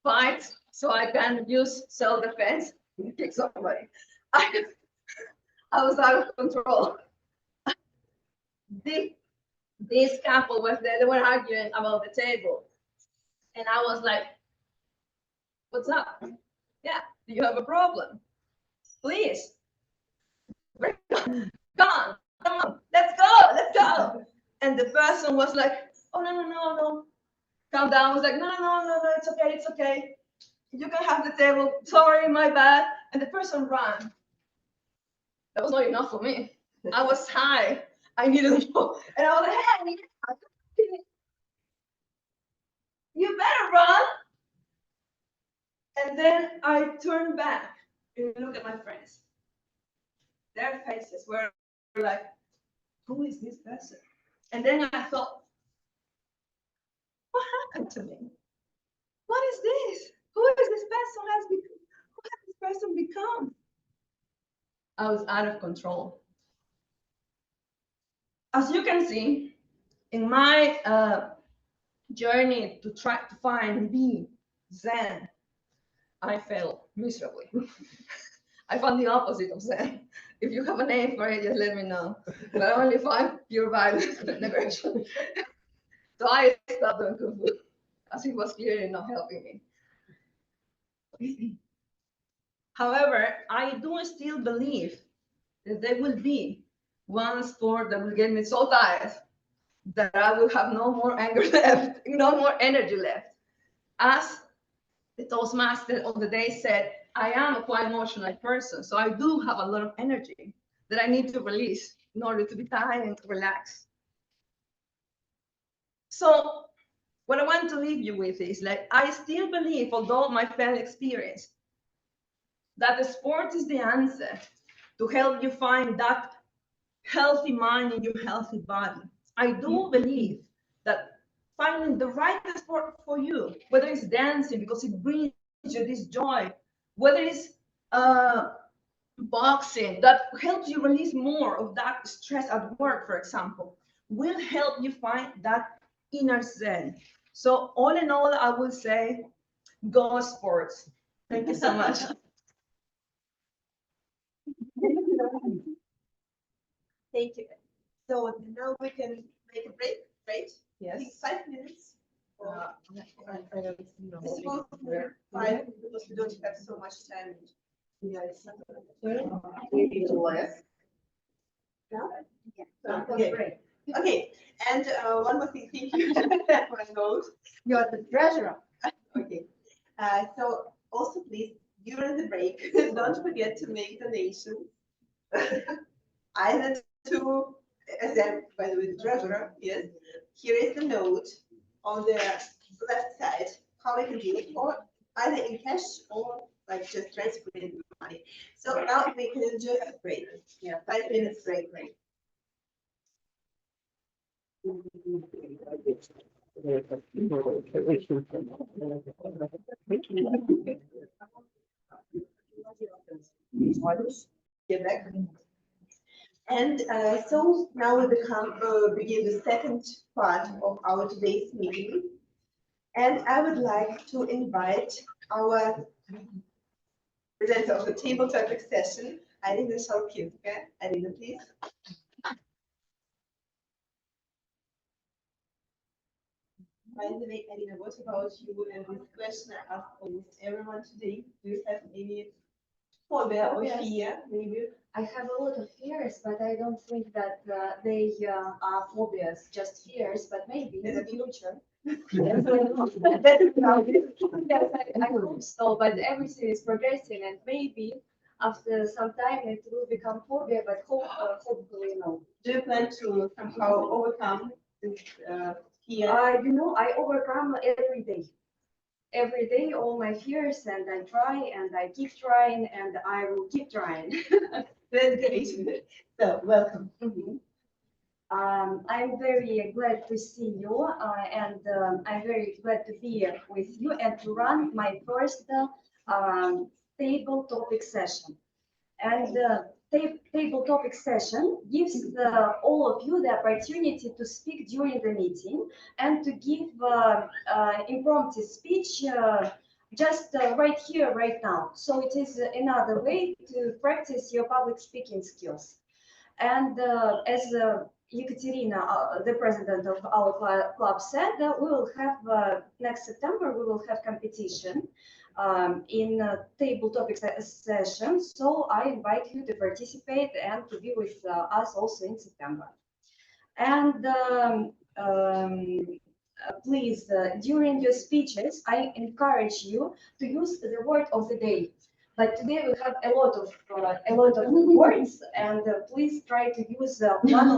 fights so I can use self-defense and kick somebody. I was out of control. This couple was there, they were arguing about the table. And I was like, what's up? Yeah, do you have a problem? Please. Come on, let's go. And the person was like, oh, no. Calm down. I was like, no, it's okay. You can have the table. Sorry, my bad. And the person ran. That was not enough for me. I was high. I needed more. And I was like, hey, you better run. And then I turned back and looked at my friends. Their faces were like, who is this person? And then I thought, what happened to me? What is this? Who is this person? Who has this person become? I was out of control. As you can see, in my journey to try to find and be Zen, I failed miserably. I found the opposite of Zen. If you have a name for it, just let me know. But I only find pure violence and aggression. So I stopped doing Kung Fu, as it was clearly not helping me. However, I do still believe that there will be one sport that will get me so tired that I will have no more anger left, no more energy left. As the Toastmaster of the day said, I am a quite emotional person, so I do have a lot of energy that I need to release in order to be tired and to relax. So what I want to leave you with is like, I still believe, although my failed experience, that the sport is the answer to help you find that healthy mind in your healthy body. I do believe that finding the right sport for you, whether it's dancing because it brings you this joy, whether it's boxing that helps you release more of that stress at work, for example, will help you find that inner zen. So all in all, I will say, go sports. Thank you so much. Thank you. So now we can make a break, right? I think Yes. 5 minutes. I don't know. It's supposed to be 5 because we don't have so much time. Yeah, it's maybe less. No? Yeah. Okay. Okay, and one more thing, thank you. My note. You're the treasurer. Okay. So also please, during the break, don't forget to make donations. Either to, as I'm, by the way, the treasurer, yes. Here is the note on the left side, how we can do it, or either in cash or like just transferring the money. So now we can enjoy a break. Yeah, 5 minutes break. Get back. And so now we begin the second part of our today's meeting. And I would like to invite our presenter of the table topic session, Alina Sharpen. Alina, please. By the way, Alina, what about you and this question I asked almost everyone today? Do you have any phobia or fear, maybe? I have a lot of fears, but I don't think that they are phobias, just fears, but maybe in the future. Yes, I hope so, but everything is progressing, and maybe after some time it will become phobia, but hopefully no. Do you plan to somehow overcome this fear? I overcome every day. Every day, all my fears, and I try, and I keep trying, and I will keep trying. That's great. So, welcome. I'm very glad to see you, and I'm very glad to be here with you and to run my first table topic session. And table topic session gives all of you the opportunity to speak during the meeting and to give impromptu speech just right here, right now. So it is another way to practice your public speaking skills. And as Ekaterina, the president of our club, said, that we will have next September, we will have competition in table topic session. So I invite you to participate and to be with us also in September. And please, during your speeches, I encourage you to use the word of the day. But today we have a lot of words, and please try to use one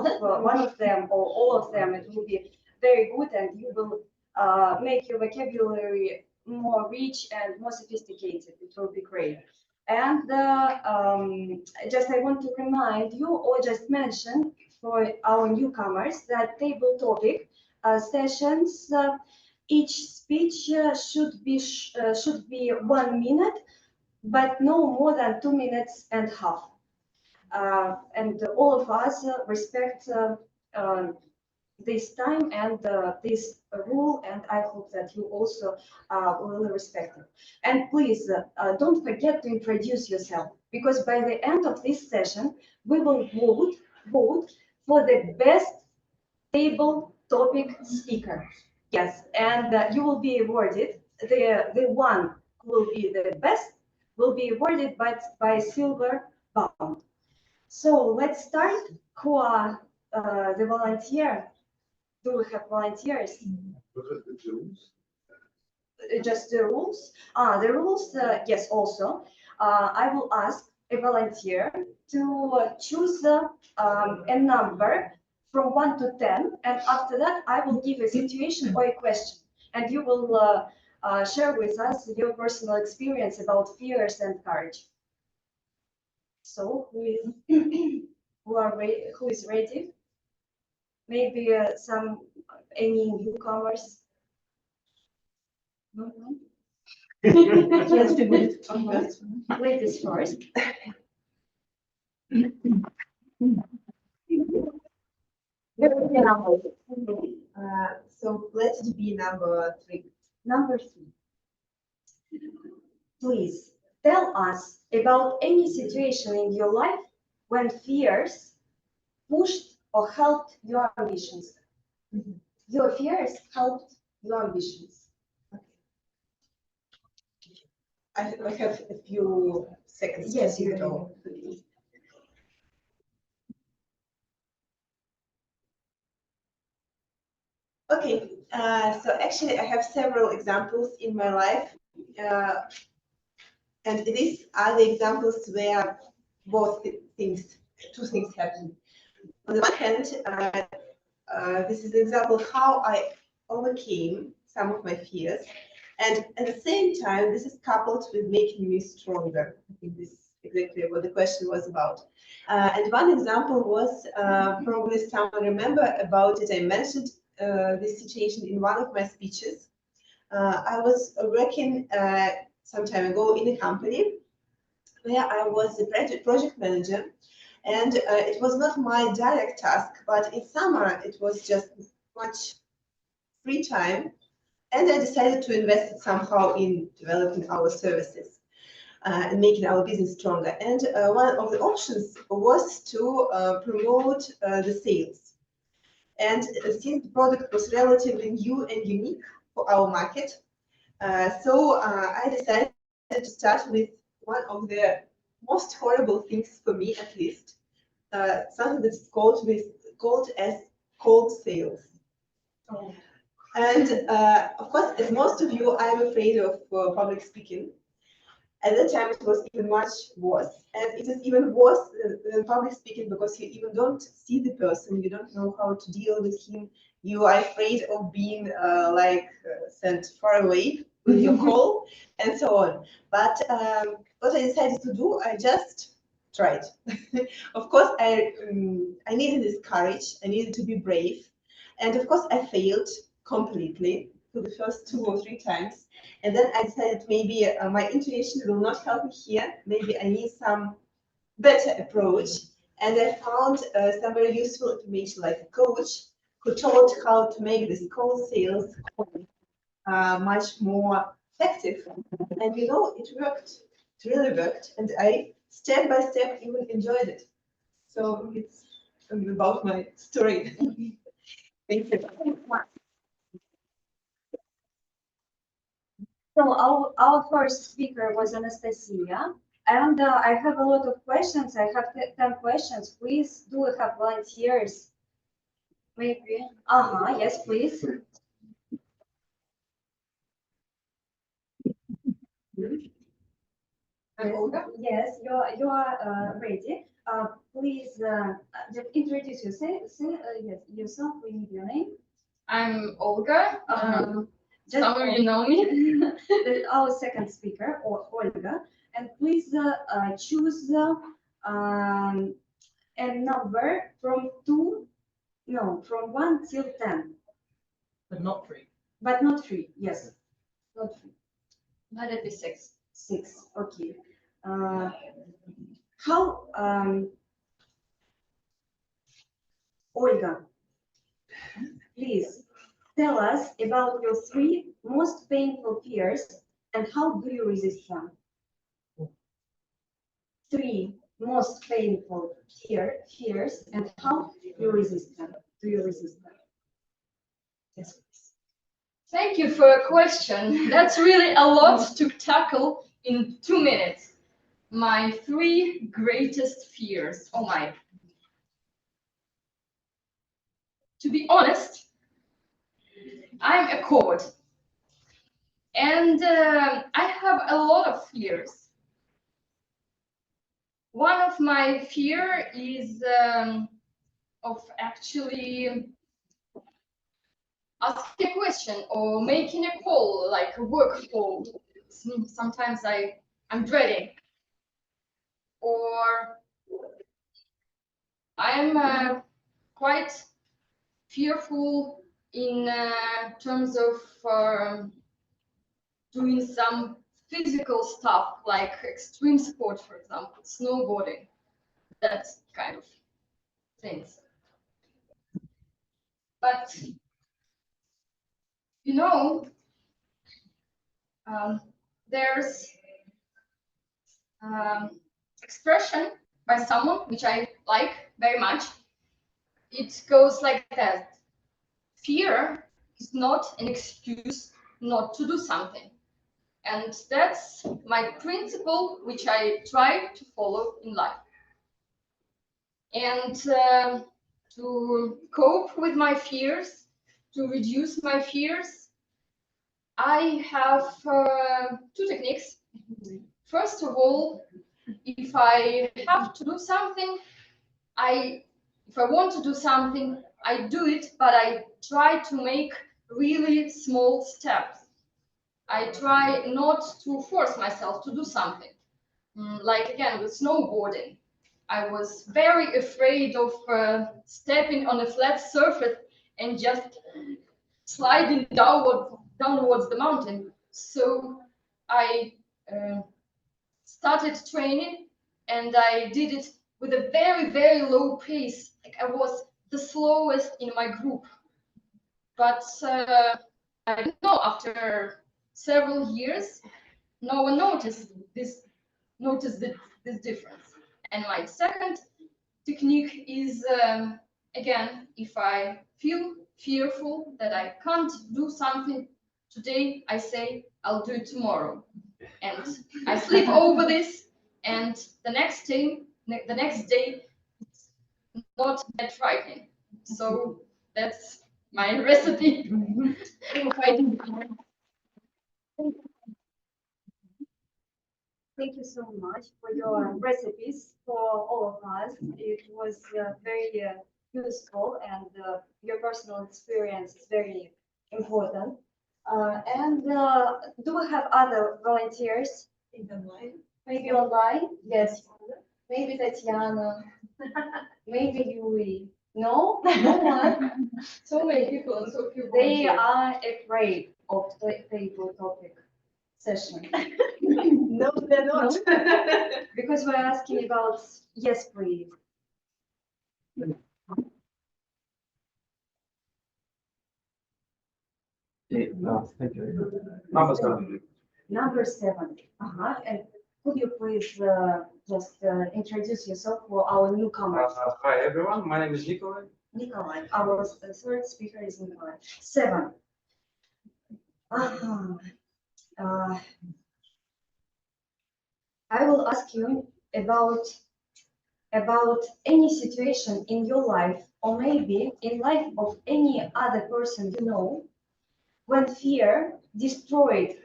of them or all of them. It will be very good, and you will make your vocabulary more rich and more sophisticated. It will be great. And just I want to remind you, or just mention for our newcomers, that table topic sessions, each speech should be 1 minute, but no more than 2 minutes and a half. And all of us respect this time and this rule, and I hope that you also will respect it. And please don't forget to introduce yourself, because by the end of this session, we will vote for the best table topic speaker. Yes, and you will be awarded, the one who will be the best will be awarded by silver bound. So let's start. Who are the volunteer? Do we have volunteers? What are the rules? Just the rules? The rules, yes, also. I will ask a volunteer to choose a number from 1 to 10, and after that, I will give a situation or a question, and you will share with us your personal experience about fears and courage. So who is ready? Maybe any newcomers? No, no. Yes, we would. Ladies first. So let it be number 3. Number 3. Please tell us about any situation in your life when fears pushed or helped your ambitions. Your fears helped your ambitions. I have a few seconds. Yes, to you go. Okay, so actually I have several examples in my life, and these are the examples where two things happen. On the one hand, this is an example of how I overcame some of my fears, and at the same time, this is coupled with making me stronger. I think this is exactly what the question was about. And one example was, probably someone remember about it, I mentioned this situation in one of my speeches. I was working some time ago in a company where I was the project manager, and it was not my direct task, but in summer it was just much free time, and I decided to invest it somehow in developing our services and making our business stronger. And one of the options was to promote the sales. And since the product was relatively new and unique for our market, so I decided to start with one of the most horrible things for me, at least, something that's called as cold sales. Oh. And of course, as most of you, I'm afraid of public speaking. At that time, it was even much worse. And it is even worse than public speaking because you even don't see the person, you don't know how to deal with him. You are afraid of being sent far away with your call and so on. But what I decided to do, I just tried. Of course, I needed this courage. I needed to be brave. And of course, I failed completely for the first 2 or 3 times. And then I decided maybe my intuition will not help me here. Maybe I need some better approach. And I found some very useful information like a coach who taught how to make this cold sales much more effective. And you know, it worked. It really worked. And I, step by step, even enjoyed it. So it's about my story. Thank you. So our first speaker was Anastasia, and I have a lot of questions. I have 10 questions. Please, do we have volunteers? Maybe. Yes, please. Yes, you are ready. Please just introduce yourself. Yes, yourself. We need your name. I'm Olga. Just Some of you know me. Our second speaker, or Olga, and please choose a number from 1 till 10. But not 3. But not 3. Yes, not 3. Let it be 6. 6. Okay. How, Olga, please tell us about your 3 most painful fears and how do you resist them? 3 most painful fears and how you resist them? Do you resist them? Yes, please. Thank you for your question. That's really a lot to tackle in 2 minutes. My 3 greatest fears. Oh my. To be honest, I'm a coward. And I have a lot of fears. One of my fear is of actually asking a question or making a call, like a work call. Sometimes I'm dreading. or I'm quite fearful in terms of doing some physical stuff like extreme sport, for example, snowboarding, that kind of things. But you know, there's expression by someone which I like very much. It goes like that: fear is not an excuse not to do something. And that's my principle, which I try to follow in life. And to cope with my fears, to reduce my fears, I have two techniques. First of all, if I have to do something, if I want to do something, I do it, but I try to make really small steps. I try not to force myself to do something. Like again, with snowboarding, I was very afraid of stepping on a flat surface and just sliding downwards the mountain. So I started training, and I did it with a very, very low pace. Like I was the slowest in my group. But I don't know, after several years, no one noticed this difference. And my second technique is, again, if I feel fearful that I can't do something today, I say I'll do it tomorrow. And I sleep over this, and the next day, it's not that frightening. So that's my recipe. Thank you so much for your recipes for all of us. It was very useful, and your personal experience is very important. Do we have other volunteers? Online. Maybe online? Yes. Maybe Tatiana. Maybe Yuri. No? No one? So many people and so few They volunteers. are afraid of table topic session. No, they're not. Because we're asking about, yes, please. Thank you. Number 7. Number 7. And could you please just introduce yourself for our newcomers? Hi everyone, my name is Nikolai. Nikolai, our third speaker is Nikolai. 7. I will ask you about any situation in your life, or maybe in life of any other person you know, when fear destroyed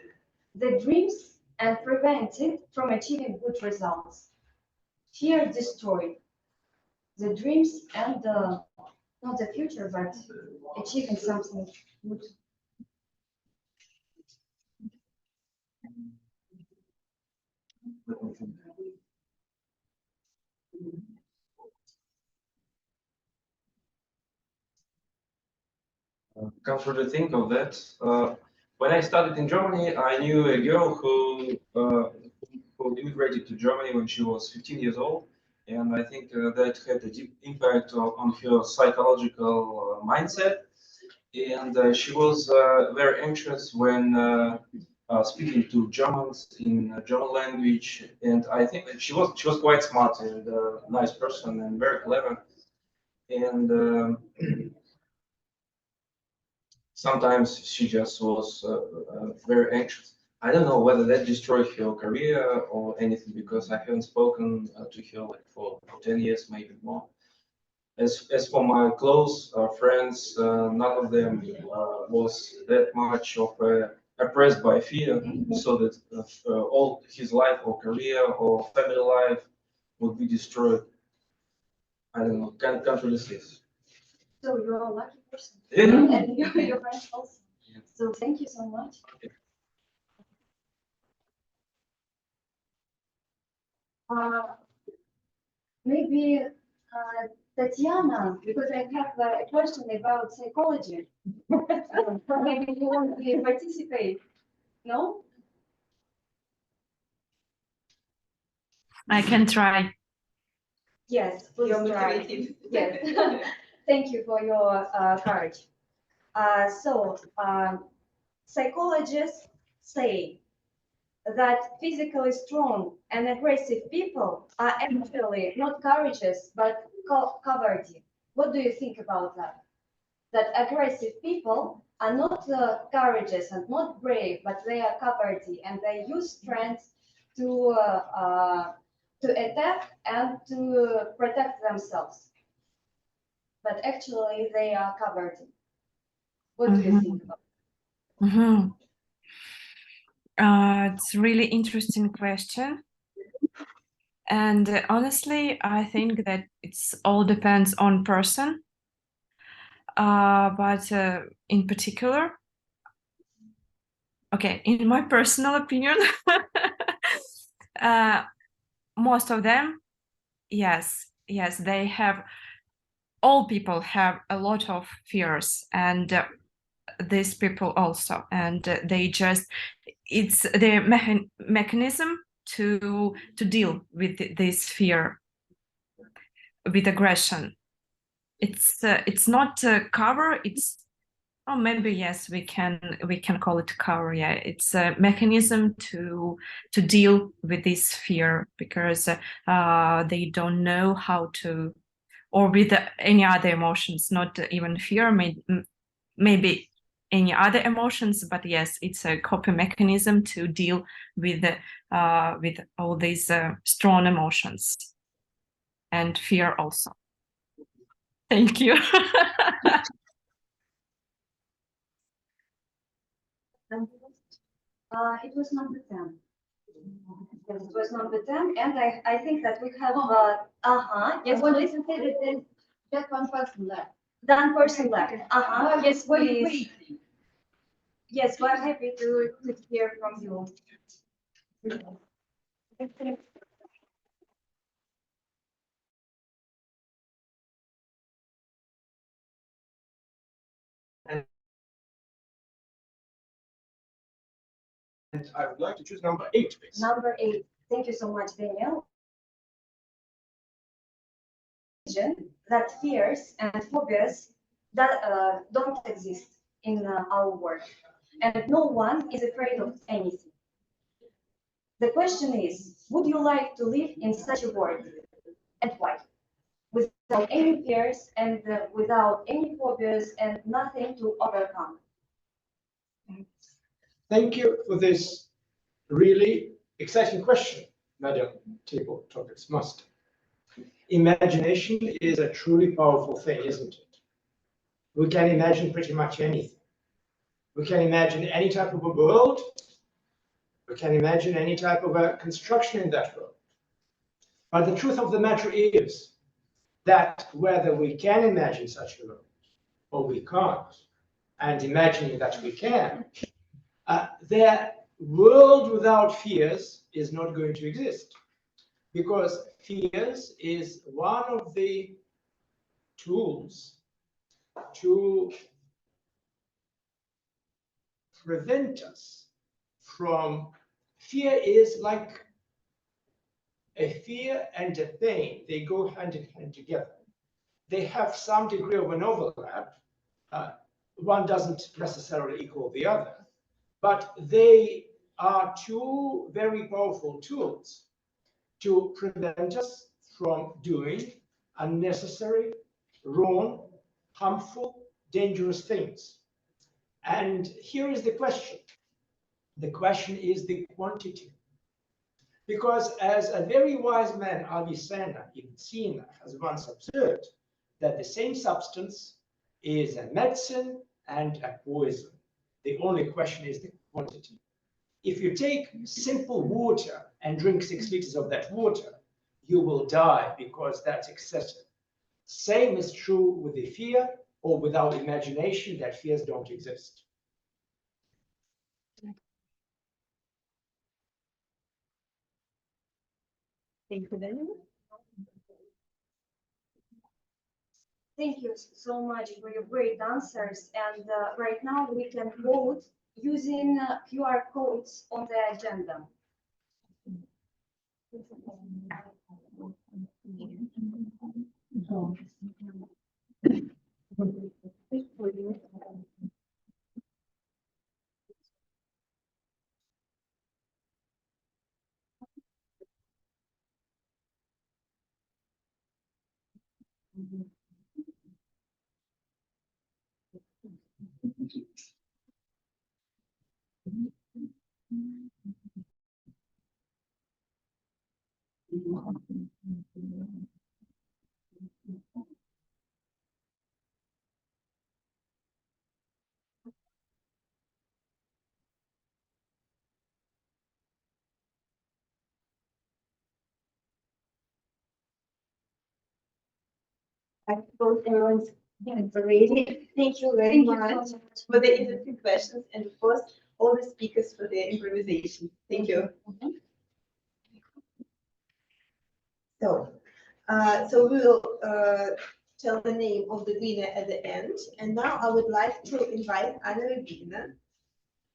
the dreams and prevented from achieving good results. Fear destroyed the dreams and not the future, but achieving something good. Come to think of that, when I started in Germany, I knew a girl who immigrated to Germany when she was 15 years old, and I think that had a deep impact on her psychological mindset. And she was very anxious when speaking to Germans in German language, and I think that she was quite smart and nice person and very clever. And sometimes she just was very anxious. I don't know whether that destroyed her career or anything, because I haven't spoken to her like for 10 years, maybe more. As for my close friends, none of them was that much of oppressed by fear, so that all his life or career or family life would be destroyed. I don't know, can't really say. So you're a lucky person. Yeah. And your friends also. Yeah. So thank you so much. maybe Tatiana, because I have a question about psychology. Maybe you want to participate? No? I can try. Yes, please You're try. motivated. Yes. Thank you for your courage. Psychologists say that physically strong and aggressive people are actually not courageous, but cowardly. What do you think about that? That aggressive people are not courageous and not brave, but they are cowardly, and they use strength to attack and to protect themselves. But actually, they are cowardly. What do you think about Mm-hmm. It's a really interesting question. And honestly, I think that it's all depends on person. But in particular, okay, in my personal opinion, most of them, yes, they have, all people have a lot of fears, and these people also, and they just, it's their mechanism to deal with this fear, with aggression. It's not cover, it's, oh, maybe yes, we can call it cover. Yeah, it's a mechanism to deal with this fear, because they don't know how to, or with any other emotions, not even fear, maybe any other emotions, but yes, it's a coping mechanism to deal with all these strong emotions and fear also. Thank you. it was number 10. Yes, it was number 10, and I think that we have yes, please. Just one person left. One person left. Yes, please. Yes, we're happy to hear from you. And I would like to choose number 8, please. Number 8. Thank you so much, Daniel. That fears and phobias that don't exist in our world, and no one is afraid of anything. The question is, would you like to live in such a world, and why? Without any fears and without any phobias and nothing to overcome. Thank you for this really exciting question, Madam Toastmasters. Imagination is a truly powerful thing, isn't it? We can imagine pretty much anything. We can imagine any type of a world. We can imagine any type of a construction in that world. But the truth of the matter is that whether we can imagine such a world or we can't, and imagining that we can, the world without fears is not going to exist, because fears is one of the tools to prevent us from, fear is like a fear and a pain, they go hand in hand together. They have some degree of an overlap. One doesn't necessarily equal the other, but they are two very powerful tools to prevent us from doing unnecessary, wrong, harmful, dangerous things. And here is the question. The question is the quantity. Because as a very wise man, Avicenna, Ibn Sina, has once observed, that the same substance is a medicine and a poison. The only question is the quantity. If you take simple water and drink 6 liters of that water, you will die, because that's excessive. Same is true with the fear, or without imagination, that fears don't exist. Thank you, Daniel. Thank you so much for your great answers. And right now we can vote using QR codes on the agenda. I suppose everyone's ready. Thank you very much for the interesting questions and of course all the speakers for their improvisation. Thank you. So, we will tell the name of the winner at the end. And now I would like to invite Anna Rubina,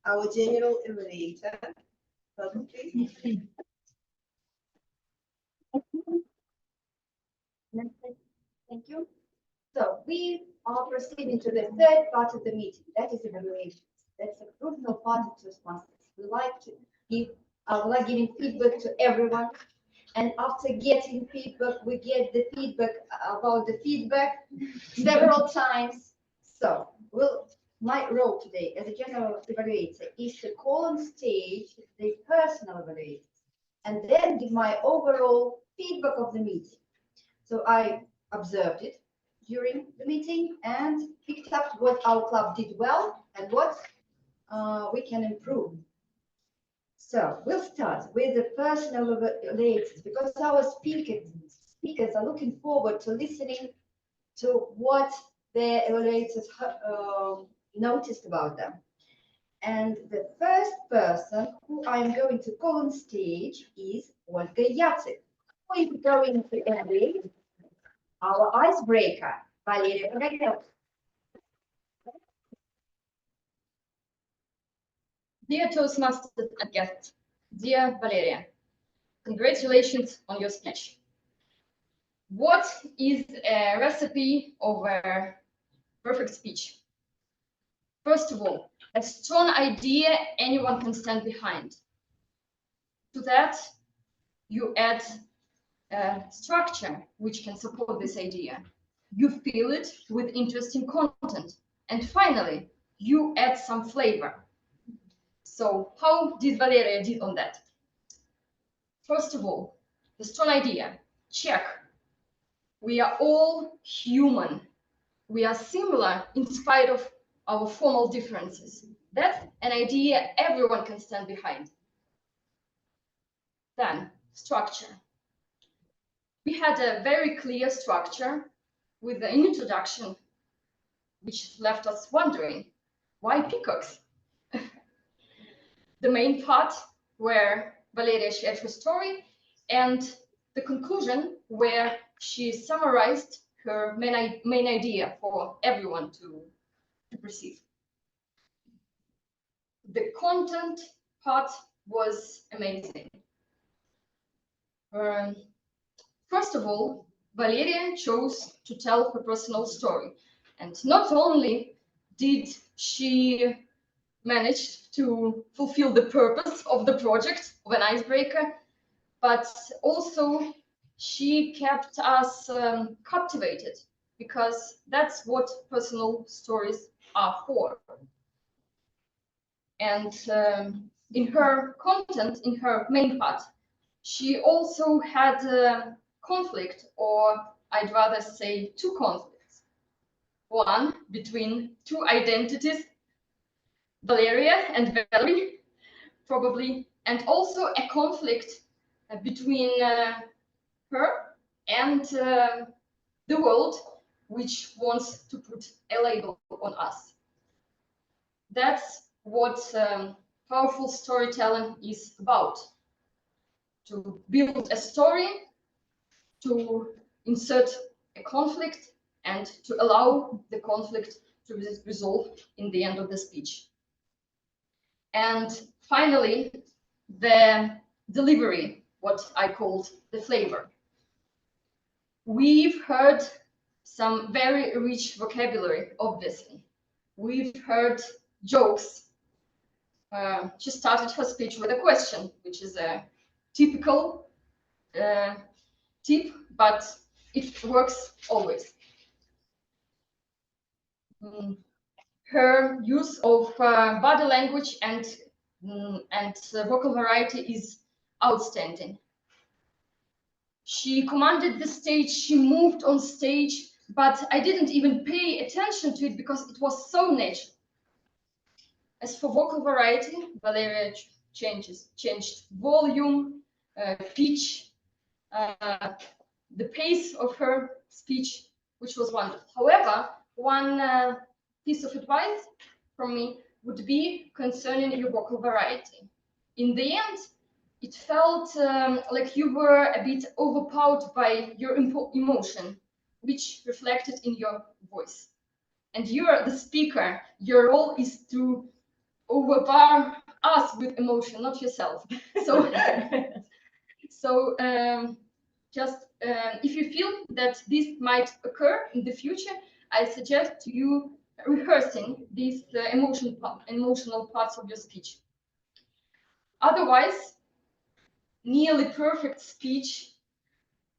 our general evaluator. Welcome, please. Thank you. So we are proceeding to the third part of the meeting, that is evaluations. That's a crucial part of Toastmasters. We like to give, we like giving feedback to everyone. And after getting feedback, we get the feedback about the feedback several times. So my role today as a general evaluator is to call on stage the personal evaluators and then give my overall feedback of the meeting. So I observed it during the meeting and picked up what our club did well and what we can improve. So we'll start with the personal evaluators because our speakers are looking forward to listening to what the evaluators noticed about them. And the first person who I'm going to call on stage is Olga Yacek, who is going to evaluate our icebreaker, Valeria Pogorelka. Dear Toastmasters and guests, dear Valeria, congratulations on your speech. What is a recipe of a perfect speech? First of all, a strong idea anyone can stand behind. To that, you add a structure which can support this idea. You fill it with interesting content. And finally, you add some flavor. So how did Valeria do on that? First of all, the strong idea, check. We are all human. We are similar in spite of our formal differences. That's an idea everyone can stand behind. Then, structure. We had a very clear structure with an introduction, which left us wondering, why peacocks? The main part where Valeria shared her story and the conclusion where she summarized her main idea for everyone to perceive. The content part was amazing. First of all, Valeria chose to tell her personal story. And not only did she manage to fulfill the purpose of the project of an icebreaker, but also she kept us captivated, because that's what personal stories are for. And in her content, in her main part, she also had a conflict, or I'd rather say two conflicts. One between two identities, Valeria and Valerie, probably, and also a conflict between her and the world, which wants to put a label on us. That's what powerful storytelling is about. To build a story, to insert a conflict, and to allow the conflict to be resolved in the end of the speech. And finally, the delivery, what I called the flavor. We've heard some very rich vocabulary, obviously. We've heard jokes. She started her speech with a question, which is a typical tip, but it works always. Her use of body language and vocal variety is outstanding. She commanded the stage, she moved on stage, but I didn't even pay attention to it because it was so natural. As for vocal variety, Valeria changed volume, pitch, the pace of her speech, which was wonderful. However, one piece of advice from me would be concerning your vocal variety. In the end, it felt like you were a bit overpowered by your emotion, which reflected in your voice. And you're the speaker. Your role is to overpower us with emotion, not yourself. So, just if you feel that this might occur in the future, I suggest you rehearsing these emotional parts of your speech. Otherwise, nearly perfect speech,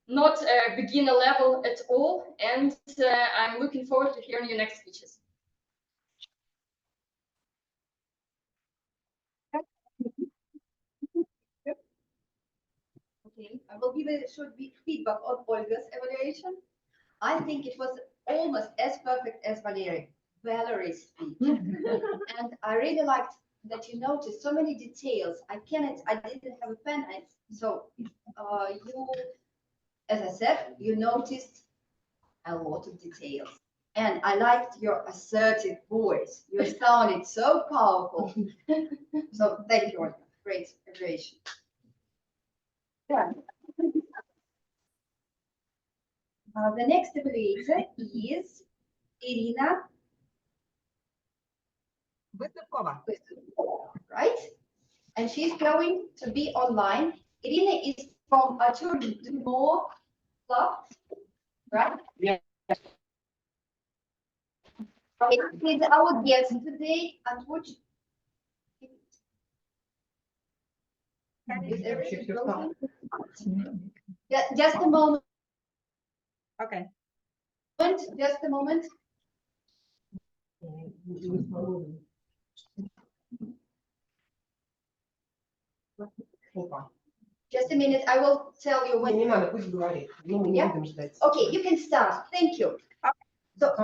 not a beginner level at all, and I'm looking forward to hearing your next speeches. Okay, I will give a short feedback on Olga's evaluation. I think it was almost as perfect as Valerie's speech. And I really liked that you noticed so many details. I didn't have a pen, so you, as I said, you noticed a lot of details. And I liked your assertive voice. You sounded so powerful. So thank you, Olga. Great evaluation. Yeah. The next evaluator is Irina Vysukova, right? And she's going to be online. Irina is from Artur Dumont Club, right? Yeah. Okay, she's our guest today. Unfortunately, is everything broken? Yeah, just a moment. Okay. Just a moment. Just a minute, I will tell you when. Yeah? Okay, you can start. Thank you. So,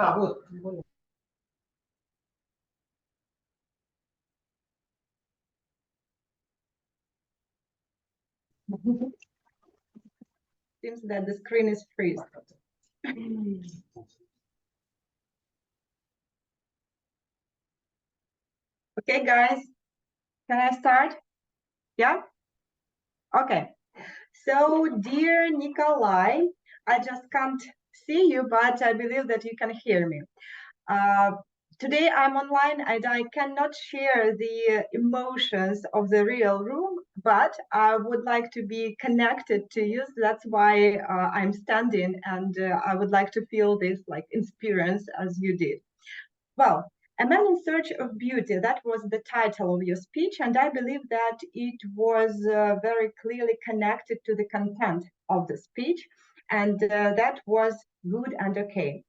Seems that the screen is freeze. Okay, guys, can I start? Yeah? Okay. So, dear Nikolai, I just can't see you, but I believe that you can hear me. Today I'm online and I cannot share the emotions of the real room, but I would like to be connected to you. So that's why I'm standing, and I would like to feel this like experience as you did. Well, A Man in Search of Beauty, that was the title of your speech, and I believe that it was very clearly connected to the content of the speech, and that was good and okay.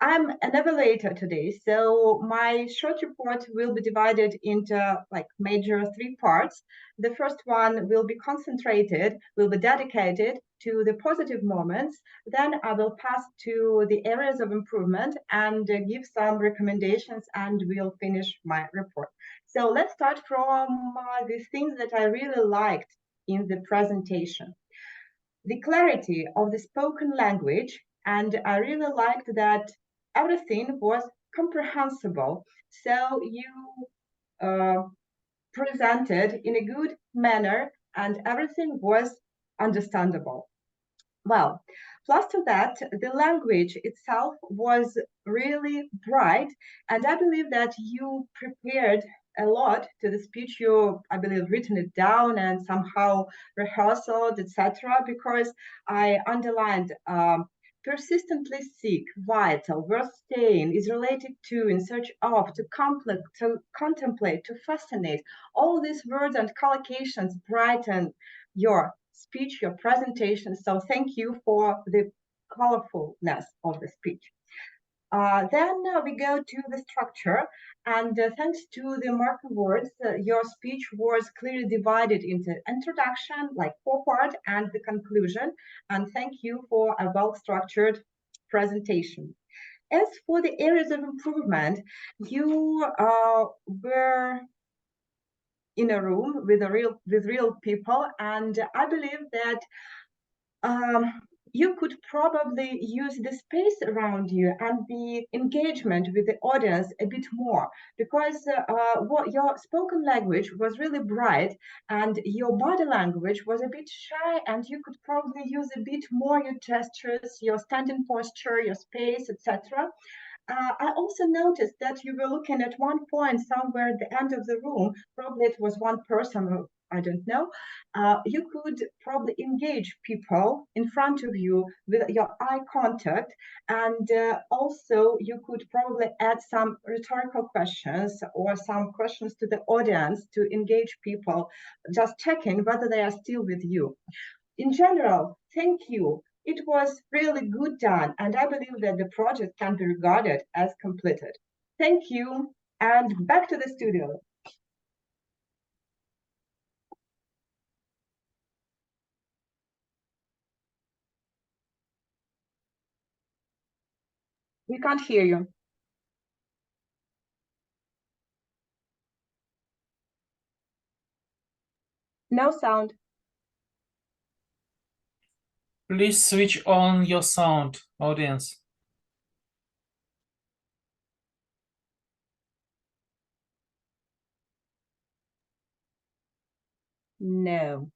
I'm an evaluator today, so my short report will be divided into like major 3 parts. The first one will be concentrated, will be dedicated to the positive moments. Then I will pass to the areas of improvement and give some recommendations, and we'll finish my report. So let's start from the things that I really liked in the presentation. The clarity of the spoken language, and I really liked that everything was comprehensible. So you presented in a good manner and everything was understandable. Well, Plus to that, the language itself was really bright, and I believe that you prepared a lot to the speech. You, I believe, written it down and somehow rehearsed, etc. Because I underlined persistently seek, vital, worth staying, is related to, in search of, to contemplate, to fascinate. All these words and collocations brighten your speech, your presentation. So thank you for the colorfulness of the speech. Then we go to the structure, and thanks to the marker words, your speech was clearly divided into introduction, like forward, and the conclusion. And thank you for a well-structured presentation. As for the areas of improvement, you were in a room with real people, and I believe that you could probably use the space around you and the engagement with the audience a bit more, because what your spoken language was really bright and your body language was a bit shy, and you could probably use a bit more your gestures, your standing posture, your space, etc. I also noticed that you were looking at one point somewhere at the end of the room. Probably it was one person, I don't know. You could probably engage people in front of you with your eye contact. And also you could probably add some rhetorical questions or some questions to the audience to engage people, just checking whether they are still with you. In general, thank you. It was really good done, and I believe that the project can be regarded as completed. Thank you, and back to the studio. We can't hear you. No sound. Please switch on your sound, audience. No.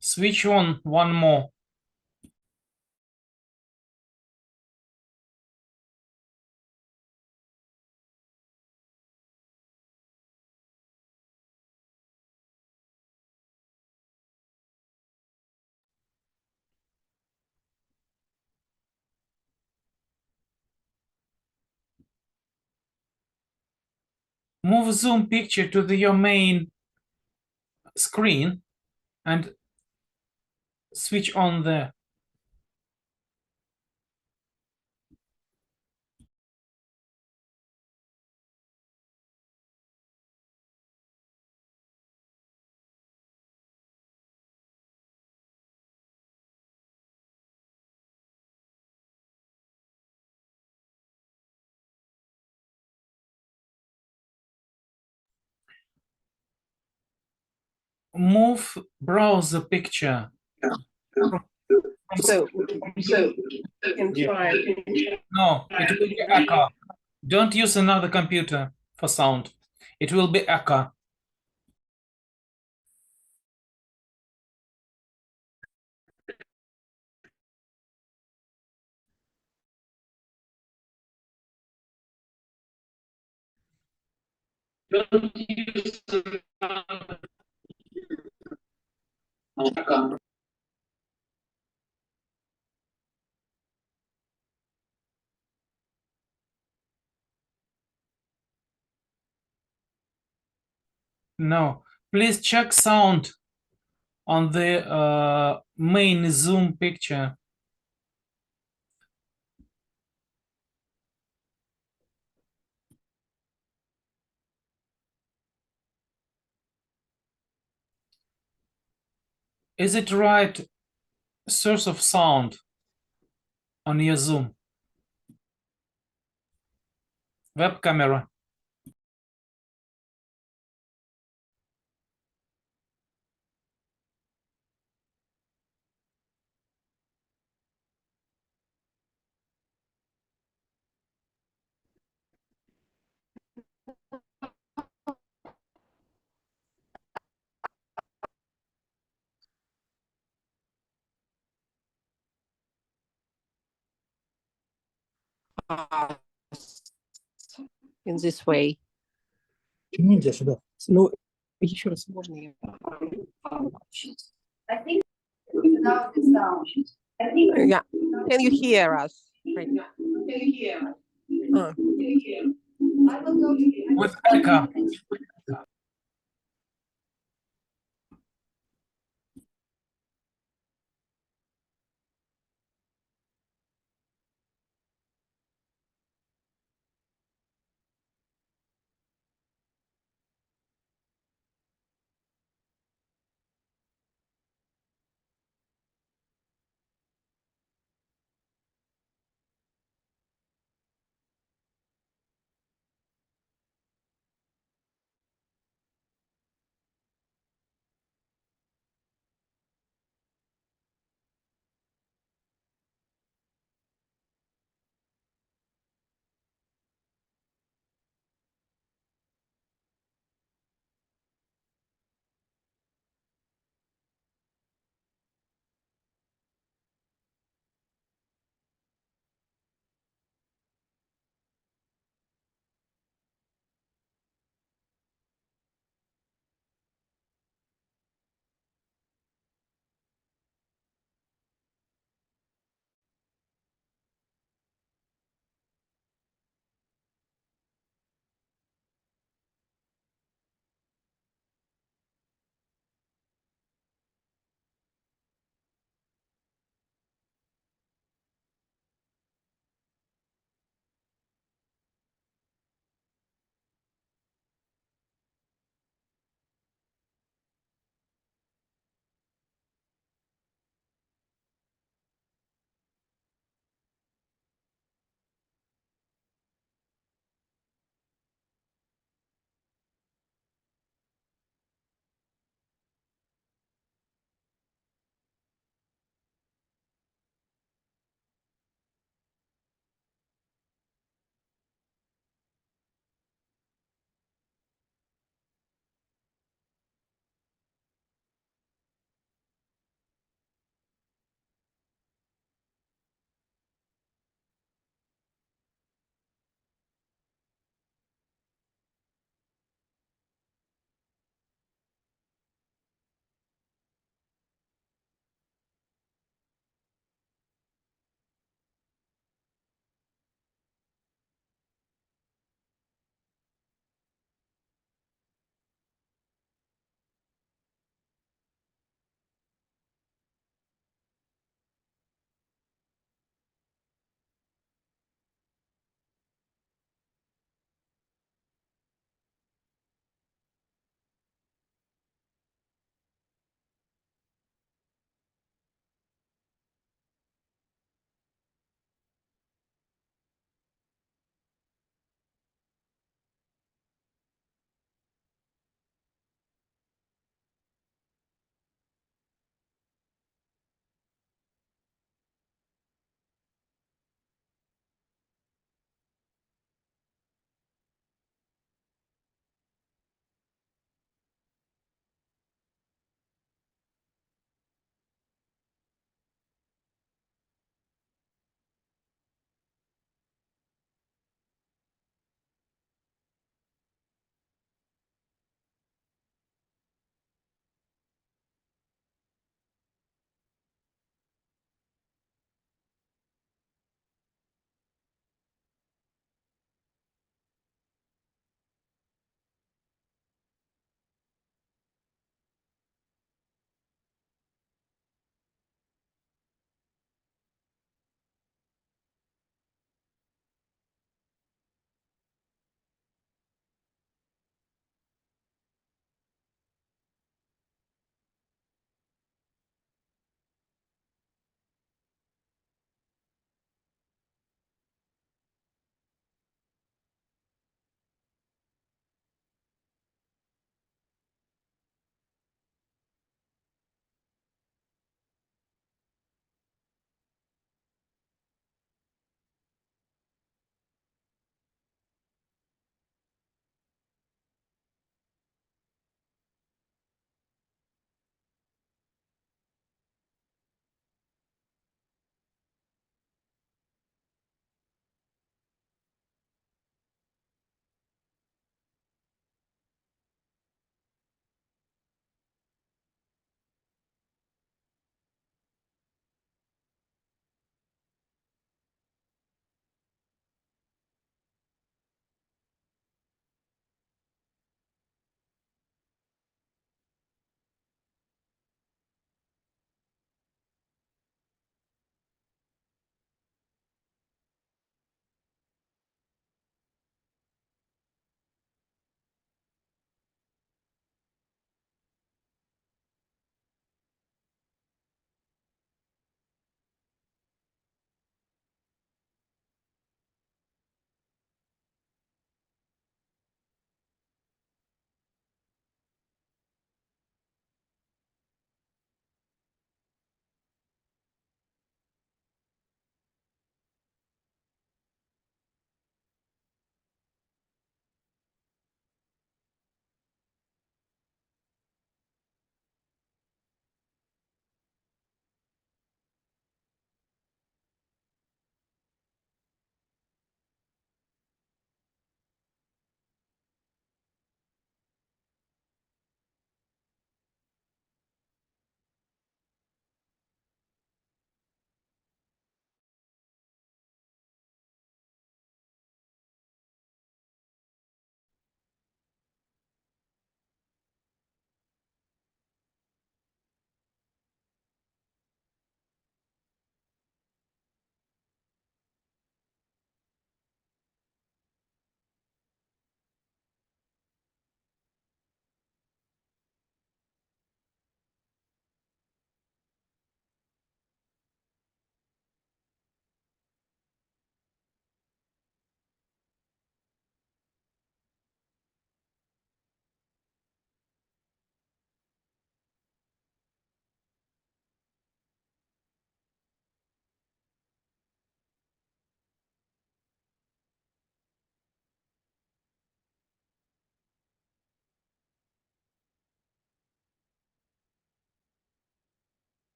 Switch on one more. Move Zoom picture to your main screen and switch on there. Move browser picture. So you can try. No, it will be echo. Don't use another computer for sound. It will be echo. Don't use another. No, please check sound on the main Zoom picture. Is it right source of sound on your Zoom? Web camera. in this way. Ну, еще раз можно я? I think without the sound. Yeah. Can you hear us? Right. I will go to With echo.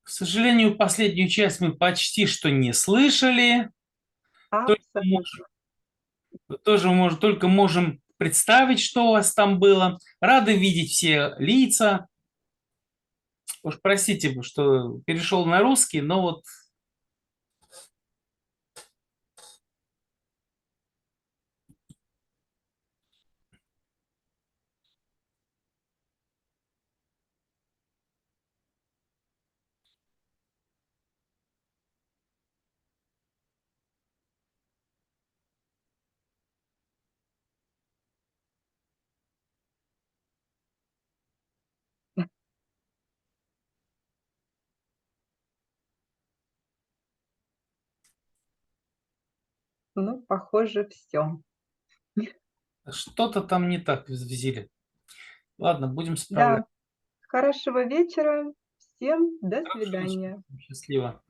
К сожалению, последнюю часть мы почти что не слышали. Только можем представить, что у вас там было. Рады видеть все лица. Уж простите, что перешел на русский, но вот Ну, похоже, все. что-то там не так в Зиле. Ладно, будем справляться. Да. Хорошего вечера. Всем до Хорошего вечера. свидания. Счастливо.